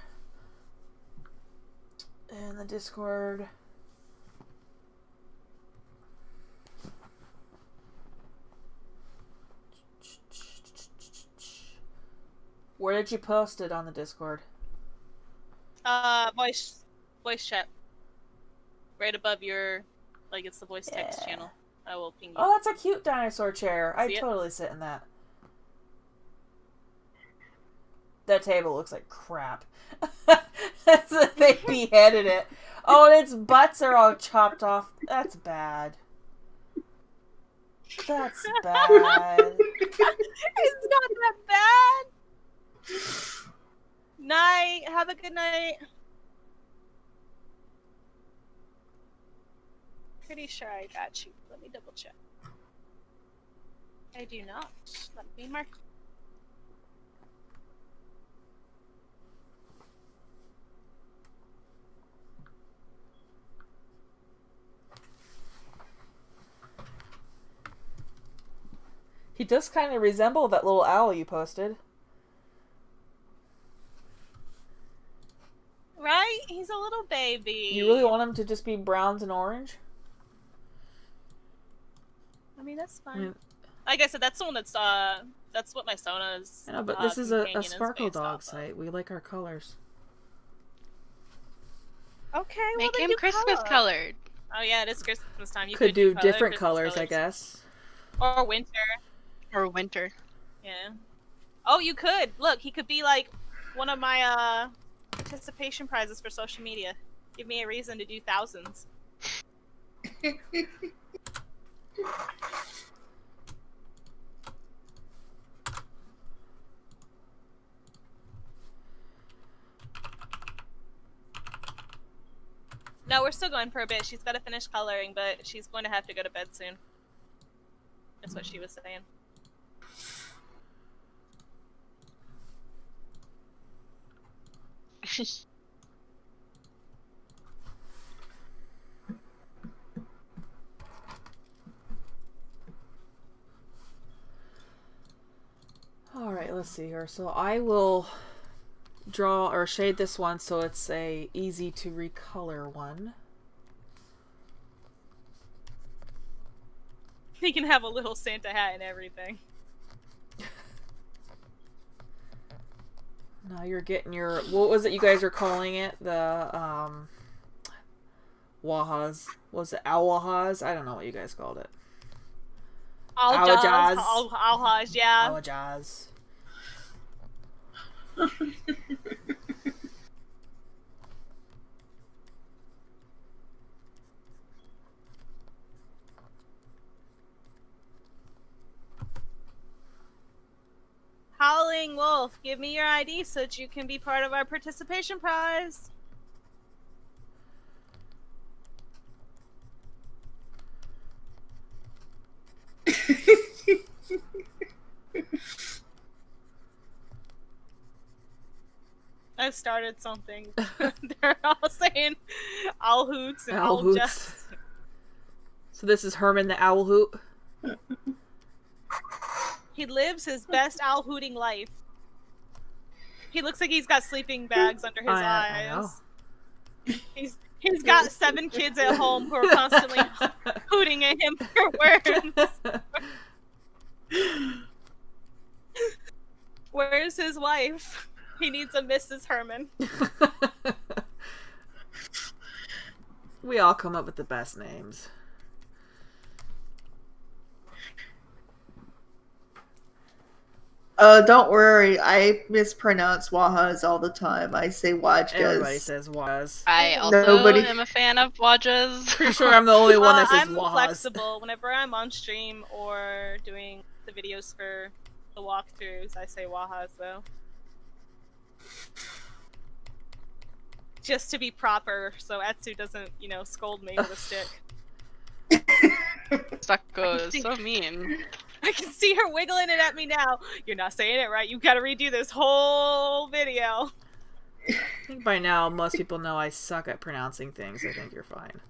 in the Discord. Where did you post it on the Discord? Voice chat. Right above your, it's the voice text channel. I will ping you. Oh, that's a cute dinosaur chair. See I'd totally sit in that. That table looks like crap. They beheaded it. Oh, and its butts are all chopped off. That's bad. That's bad. It's not that bad. Night. Have a good night. Pretty sure I got you. Let me double check. I do not. Let me mark. He does kind of resemble that little owl you posted. Right? He's a little baby. You really want him to just be browns and orange? I mean, that's fine. Like I said, that's the one that's what my Sona's. Yeah, but this is a Sparkle based Dog off site. of. We like our colors. Okay, Make well, him Christmas colored. Oh yeah, it is Christmas time. You could do color, different Christmas colors, I guess. Or winter. Or winter. Yeah. Oh, you could. Look, he could be like one of my participation prizes for social media. Give me a reason to do thousands. No, we're still going for a bit. She's got to finish coloring, but she's going to have to go to bed soon. That's what she was saying. Alright, let's see here. So I will draw or shade this one so it's a easy to recolor one. He can have a little Santa hat and everything. Now you're getting your, what was it you guys were calling it? The wahas. Was it owlahas? I don't know what you guys called it. Owlahas, yeah. Owlahas. Howling Wolf, give me your ID so that you can be part of our participation prize. I've started something. They're all saying owl hoots and Owl owl hoots. just. So this is Herman the Owl Hoot. He lives his best owl hooting life. He looks like he's got sleeping bags under his I know. eyes. He's got 7 kids at home who are constantly hooting at him for words. Where's his wife? He needs a Mrs. Herman. We all come up with the best names. Don't worry. I mispronounce Wahas all the time. I say Wajkas. Everybody says Wahas. I also Nobody- am a fan of Wajas. Pretty sure I'm the only one that says I'm Wahas. flexible. Whenever I'm on stream or doing the videos for the walkthroughs, I say Wahas though. Just to be proper, so Etsu doesn't, scold me with a stick. Estuko is so mean. I can see her wiggling it at me now. You're not saying it right. You've got to redo this whole video. I think by now most people know I suck at pronouncing things. I think you're fine.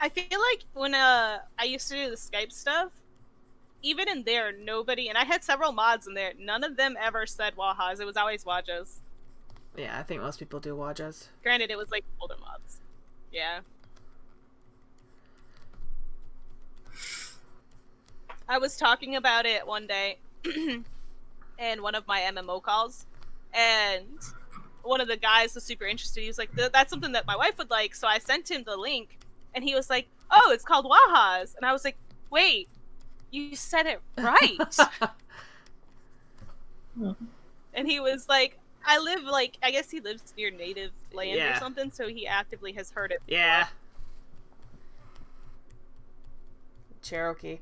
I feel like when I used to do the Skype stuff, even in there, nobody, and I had several mods in there, none of them ever said Wahas. It was always Wajas. Yeah, I think most people do Wajas. Granted, it was like older mods. Yeah. I was talking about it one day in one of my MMO calls, and one of the guys was super interested. He was like, that's something that my wife would like, so I sent him the link, and he was like, oh, it's called Wahas. And I was like, wait, you said it right. And he was like, I guess he lives near native land or something, so he actively has heard it before. Yeah. Cherokee.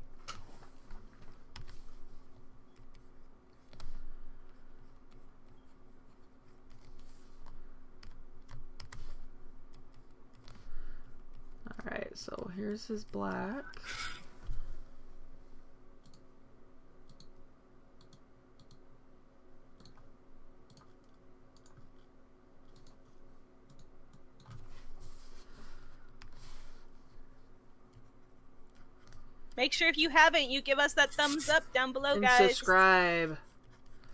Alright, so here's his black. Make sure if you haven't, you give us that thumbs up down below, And guys. subscribe.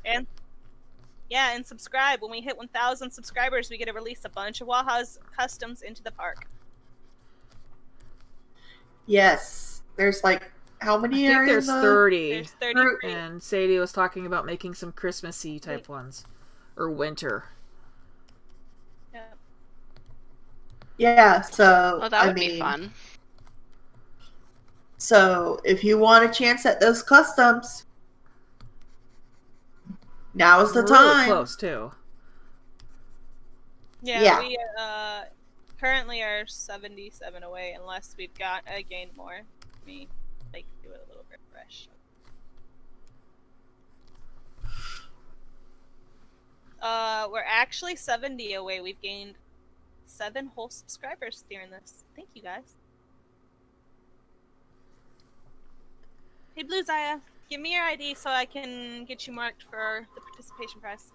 And subscribe. When we hit 1,000 subscribers, we get to release a bunch of Waha's customs into the park. Yes. There's like, how many I think are there's in the... 30. There's 33. And Sadie was talking about making some Christmassy type ones. Or winter. Yeah. Yeah, so... Well, that would be fun. So, if you want a chance at those customs, now is the We're time. really close, too. Yeah, we currently are 77 away, unless we've got gained more. Let me do it a little bit fresh. We're actually 70 away. We've gained 7 whole subscribers during this. Thank you, guys. Hey, Blue Zaya, give me your ID so I can get you marked for the participation prize.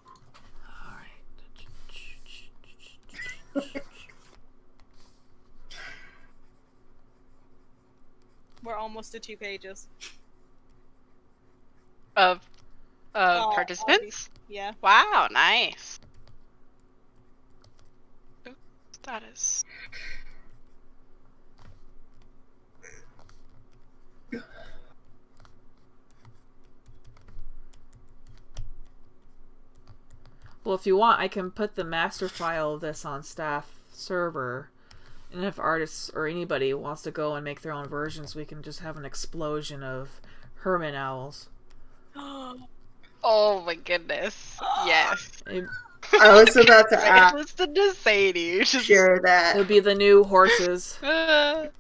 Alright. We're almost to 2 pages. Of participants? Yeah. Wow, nice. Status. Well, if you want, I can put the master file of this on staff server. And if artists or anybody wants to go and make their own versions, we can just have an explosion of Herman owls. Oh my goodness. Yes. I was about to ask. Listen to Sadie. Just... Share that. It'll be the new horses. Can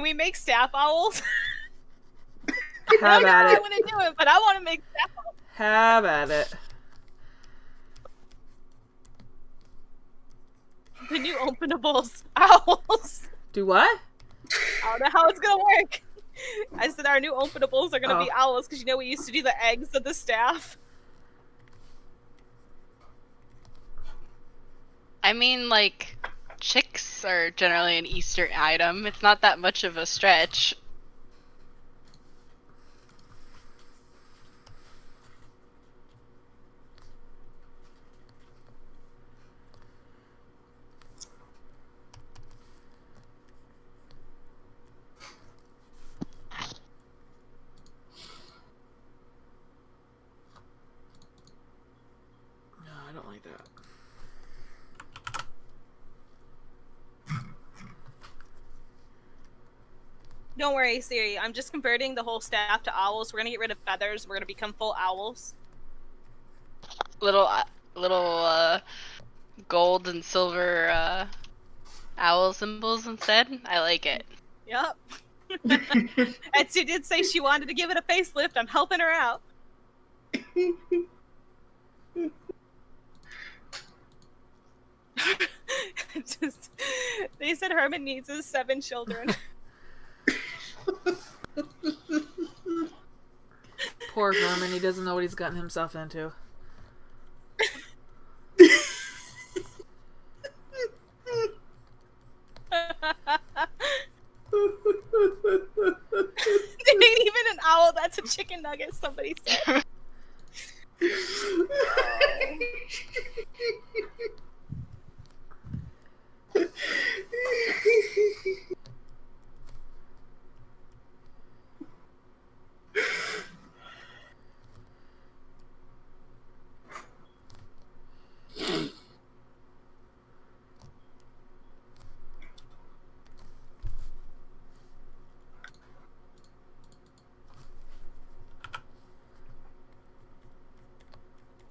we make staff owls? Have at I it. want to do it, but I want to make staff owls. Have at it. The new openables owls. Do what? I don't know how it's gonna work. I said our new openables are gonna be owls because we used to do the eggs of the staff. I mean, like, chicks are generally an Easter item. It's not that much of a stretch. No, I don't like that. Don't worry, Siri. I'm just converting the whole staff to owls. We're gonna get rid of feathers. We're gonna become full owls. Little gold and silver owl symbols instead. I like it. Yep. Etsu did say she wanted to give it a facelift. I'm helping her out. They said Herman needs his 7 children. Poor Herman, he doesn't know what he's gotten himself into. They ain't even an owl, that's a chicken nugget, somebody said.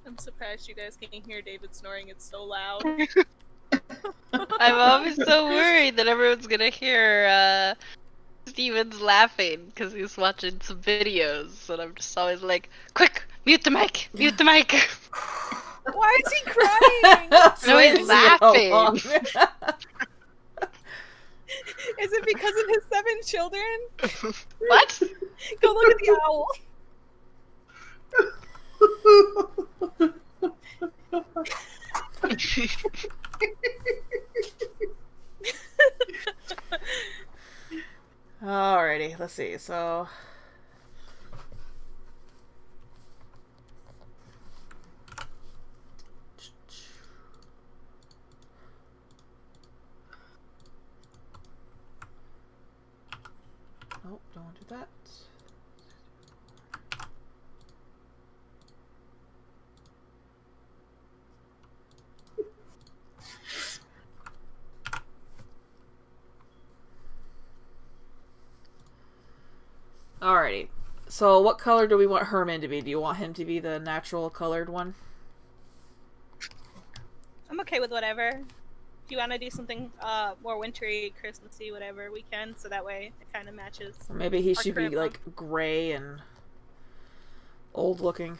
I'm surprised you guys can't hear David snoring, it's so loud. I'm always so worried that everyone's gonna hear Steven's laughing because he's watching some videos, and I'm just always like, quick, mute the mic, mute the mic. Why is he crying? No, he's laughing. Is it because of his 7 children? What? Go look at the owl. Alrighty, let's see. So, oh, don't want to do that. Alrighty. So what color do we want Herman to be? Do you want him to be the natural colored one? I'm okay with whatever. If you want to do something more wintry, Christmassy, whatever, we can, so that way it kind of matches. Or maybe he our should be current like gray and old looking.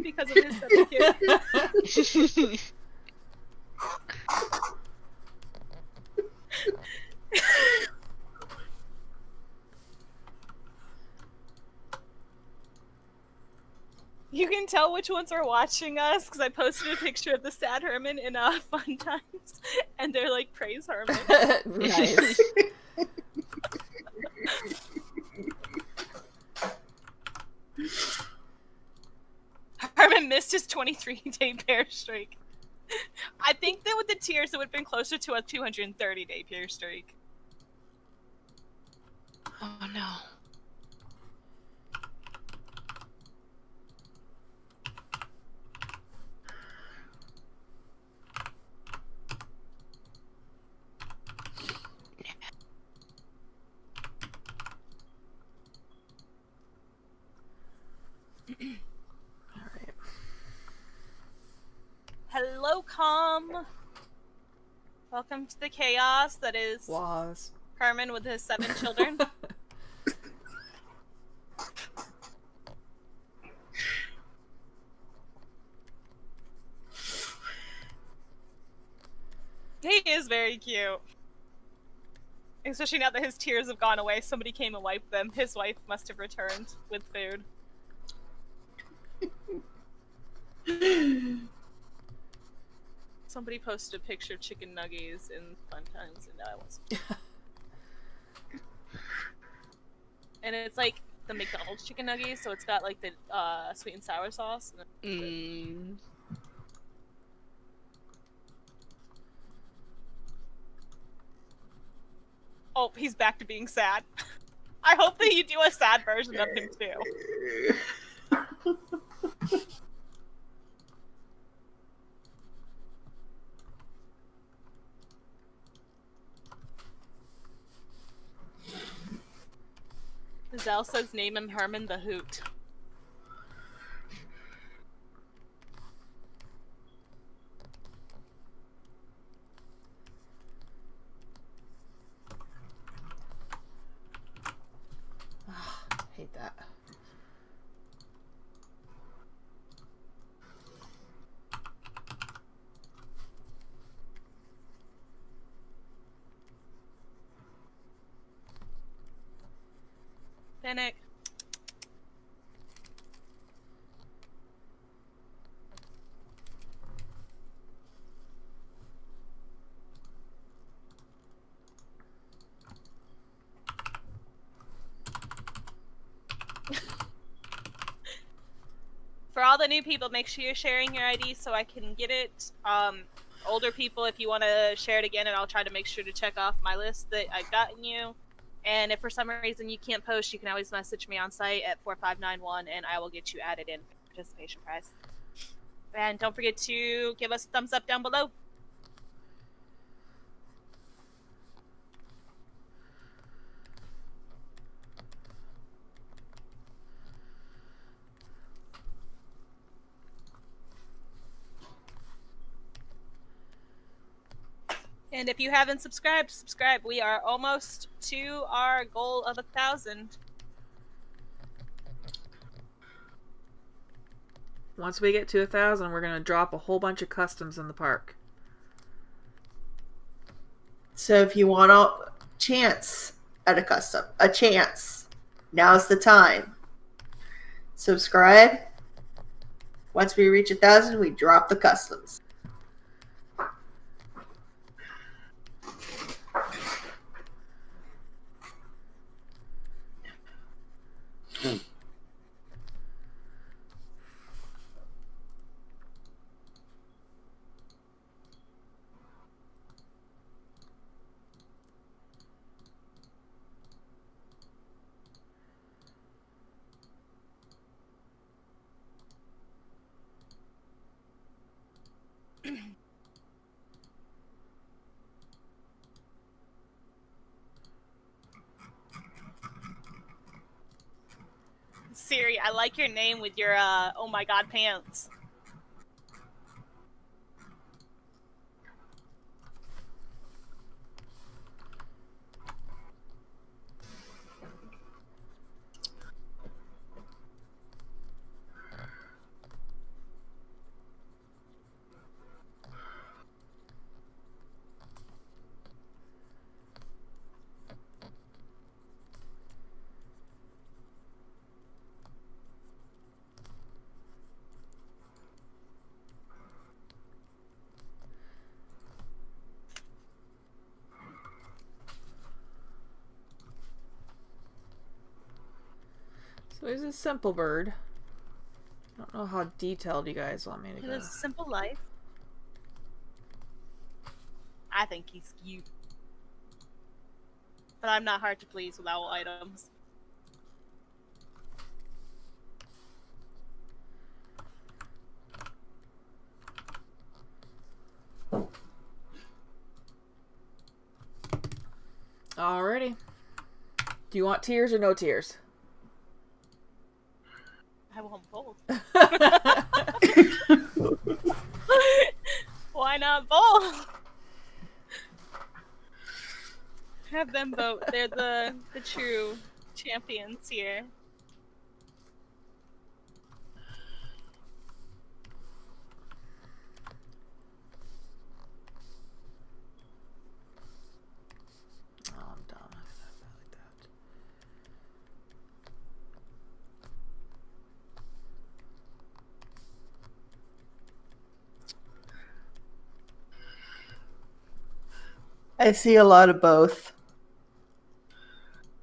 Because of his 7 kids. You can tell which ones are watching us because I posted a picture of the sad Herman in Fun Times, and they're like, praise Herman. Nice. Herman missed his 23-day bear streak. I think that with the tiers, it would have been closer to a 230-day bear streak. Oh no. Alright. Hello, Com. Welcome to the chaos that is Was. Herman with his 7 children. He is very cute. Especially now that his tears have gone away, somebody came and wiped them. His wife must have returned with food. Somebody posted a picture of chicken nuggies in Fun Times, and I was. And it's like the McDonald's chicken nuggies, so it's got like the sweet and sour sauce. Oh, he's back to being sad. I hope that you do a sad version of him too. Zell says name him Herman the Hoot. Hate that. Panic. For all the new people, make sure you're sharing your ID so I can get it. Older people, if you want to share it again, and I'll try to make sure to check off my list that I've gotten you. And if for some reason you can't post, you can always message me on site at 4591, and I will get you added in for participation prize. And don't forget to give us a thumbs up down below. And if you haven't subscribed, subscribe. We are almost to our goal of 1,000. Once we get to 1,000, we're gonna drop a whole bunch of customs in the park. So if you want a chance at a custom, now's the time. Subscribe. Once we reach 1,000, we drop the customs. Siri, I like your name with your oh my god pants. So he's a simple bird. I don't know how detailed you guys want me to He go. lives a simple life. I think he's cute. But I'm not hard to please with owl items. Alrighty. Do you want tears or no tears? I want both. Why not both? Have them vote. They're the true champions here. Oh, I'm done. I see a lot of both.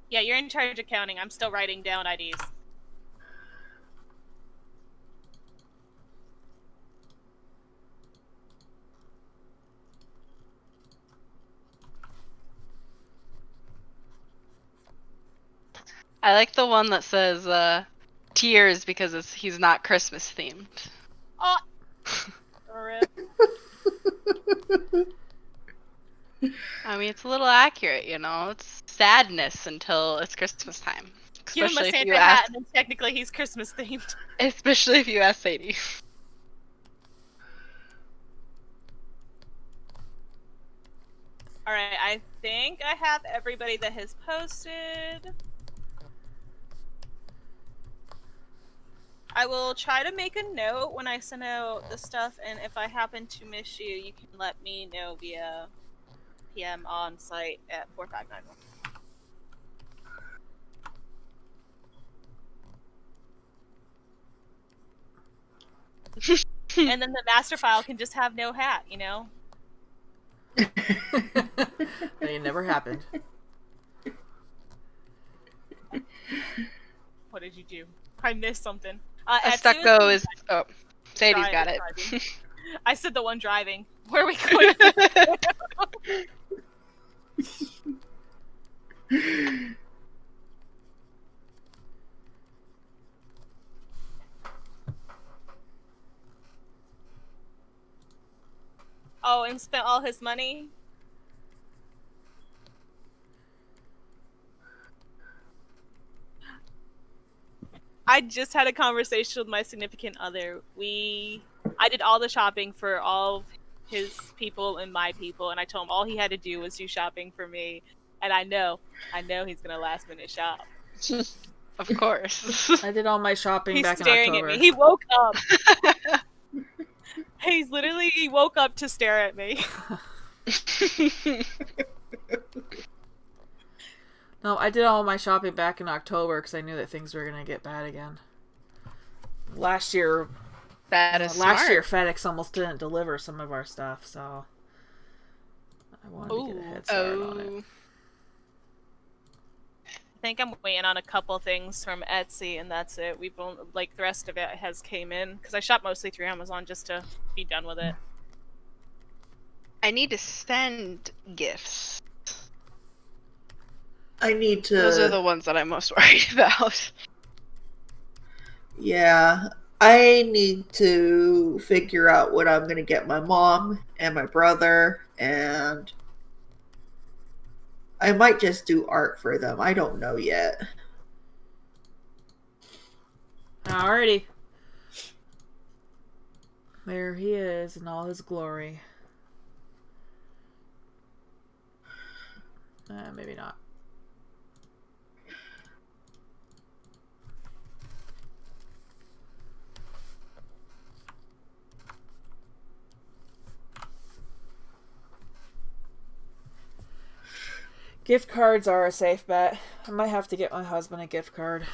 Yeah, you're in charge of counting. I'm still writing down IDs. I like the one that says tears because he's not Christmas themed. Oh! Rip. I mean, it's a little accurate, you know? It's sadness until it's Christmas time. Give him a Especially if Santa you hat, ask, and then technically he's Christmas themed. especially if you ask Sadie. Alright, I think I have everybody that has posted. I will try to make a note when I send out the stuff, and if I happen to miss you, you can let me know via PM on site at 4591. And then the master file can just have no hat, you know? It never happened. What did you do? I missed something. Estuko is. Oh, Sadie's got it. Driving. I said the one driving. Where are we going? Oh, and spent all his money? I just had a conversation with my significant other. I did all the shopping for all of his people and my people, and I told him all he had to do was do shopping for me. And I know he's gonna last minute shop. Of course. I did all my shopping He's back in staring October. at me. He woke up. He woke up to stare at me. No, I did all my shopping back in October because I knew that things were gonna get bad again. Last year FedEx almost didn't deliver some of our stuff, so I wanted to get a head start on it. I think I'm waiting on a couple things from Etsy, and that's it. We've only, the rest of it has came in because I shop mostly through Amazon just to be done with it. I need to send gifts. I need to. Those are the ones that I'm most worried about. Yeah, I need to figure out what I'm going to get my mom and my brother, and I might just do art for them. I don't know yet. Alrighty. There he is in all his glory. Maybe not. Gift cards are a safe bet. I might have to get my husband a gift card.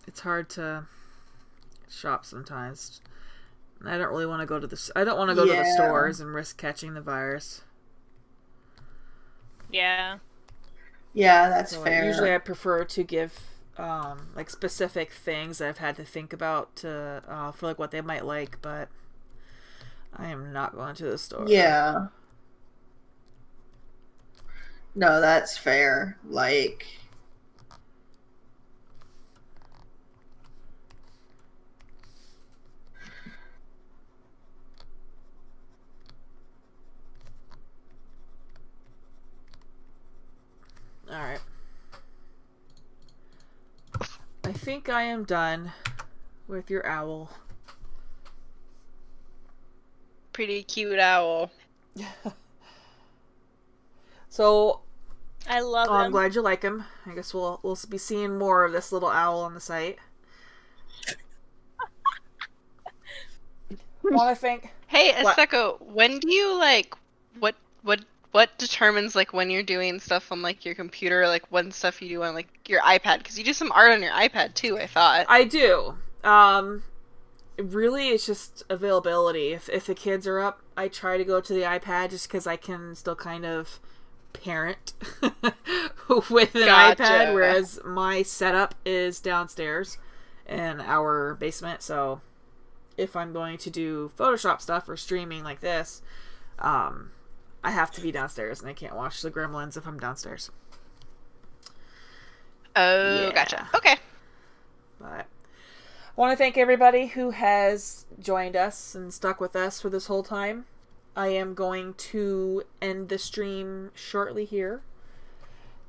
It's hard to shop sometimes. I don't really want to go to the. I don't want to go to the stores and risk catching the virus. Yeah. Yeah, that's So, fair. usually, I prefer to give specific things I've had to think about to for what they might like, but I am not going to the store. Yeah. No, that's fair. Alright. I think I am done with your owl. Pretty cute owl. So, I love I'm him. glad you like him. I guess we'll be seeing more of this little owl on the site. What I think? Hey, Estuko, when do you what determines when you're doing stuff on your computer, when stuff you do on your iPad? Because you do some art on your iPad too, I thought. I do. really, it's just availability. If the kids are up, I try to go to the iPad just because I can still kind of parent with an Gotcha. iPad, whereas my setup is downstairs in our basement. So if I'm going to do Photoshop stuff or streaming like this, I have to be downstairs, and I can't watch the Gremlins if I'm downstairs. Oh, Yeah. gotcha. Okay. But I want to thank everybody who has joined us and stuck with us for this whole time. I am going to end the stream shortly here.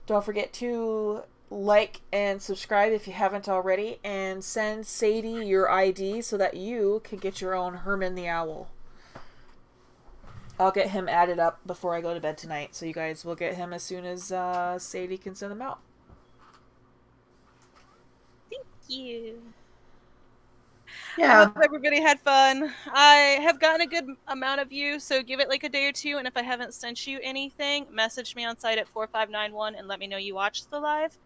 Don't forget to like and subscribe if you haven't already, and send Sadie your ID so that you can get your own Herman the Owl. I'll get him added up before I go to bed tonight, so you guys will get him as soon as Sadie can send them out. Thank you. I Yeah. hope everybody had fun. I have gotten a good amount of you, so give it like a day or two, and if I haven't sent you anything, message me on site at 4591 and let me know you watched the live,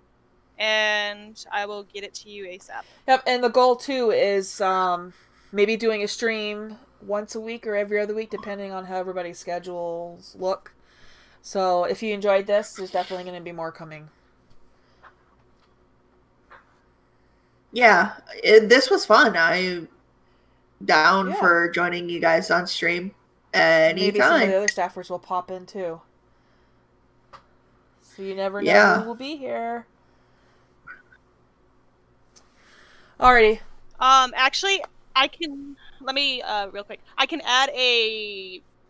and I will get it to you ASAP. Yep, and the goal too is maybe doing a stream once a week or every other week, depending on how everybody's schedules look. So if you enjoyed this, there's definitely going to be more coming. Yeah, this was fun. I'm down Yeah. for joining you guys on stream Maybe some of the anytime. other staffers will pop in too. So you never know Yeah. who will be here. Alrighty. Actually, I can let me real quick. I can add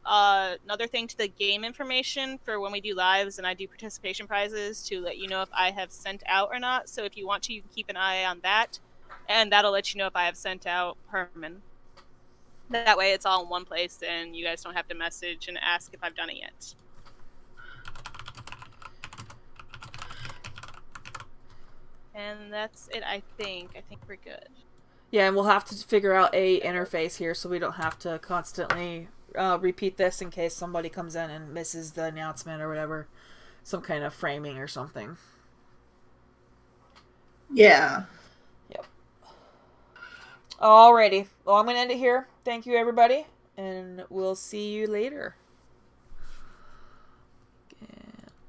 another thing to the game information for when we do lives and I do participation prizes to let you know if I have sent out or not. So if you want to, you can keep an eye on that, and that'll let you know if I have sent out Herman. That way, it's all in one place, and you guys don't have to message and ask if I've done it yet. And that's it, I think. I think we're good. Yeah, and we'll have to figure out a interface here so we don't have to constantly repeat this in case somebody comes in and misses the announcement or whatever. Some kind of framing or something. Yeah. Yep. Alrighty. Well, I'm going to end it here. Thank you, everybody, and we'll see you later.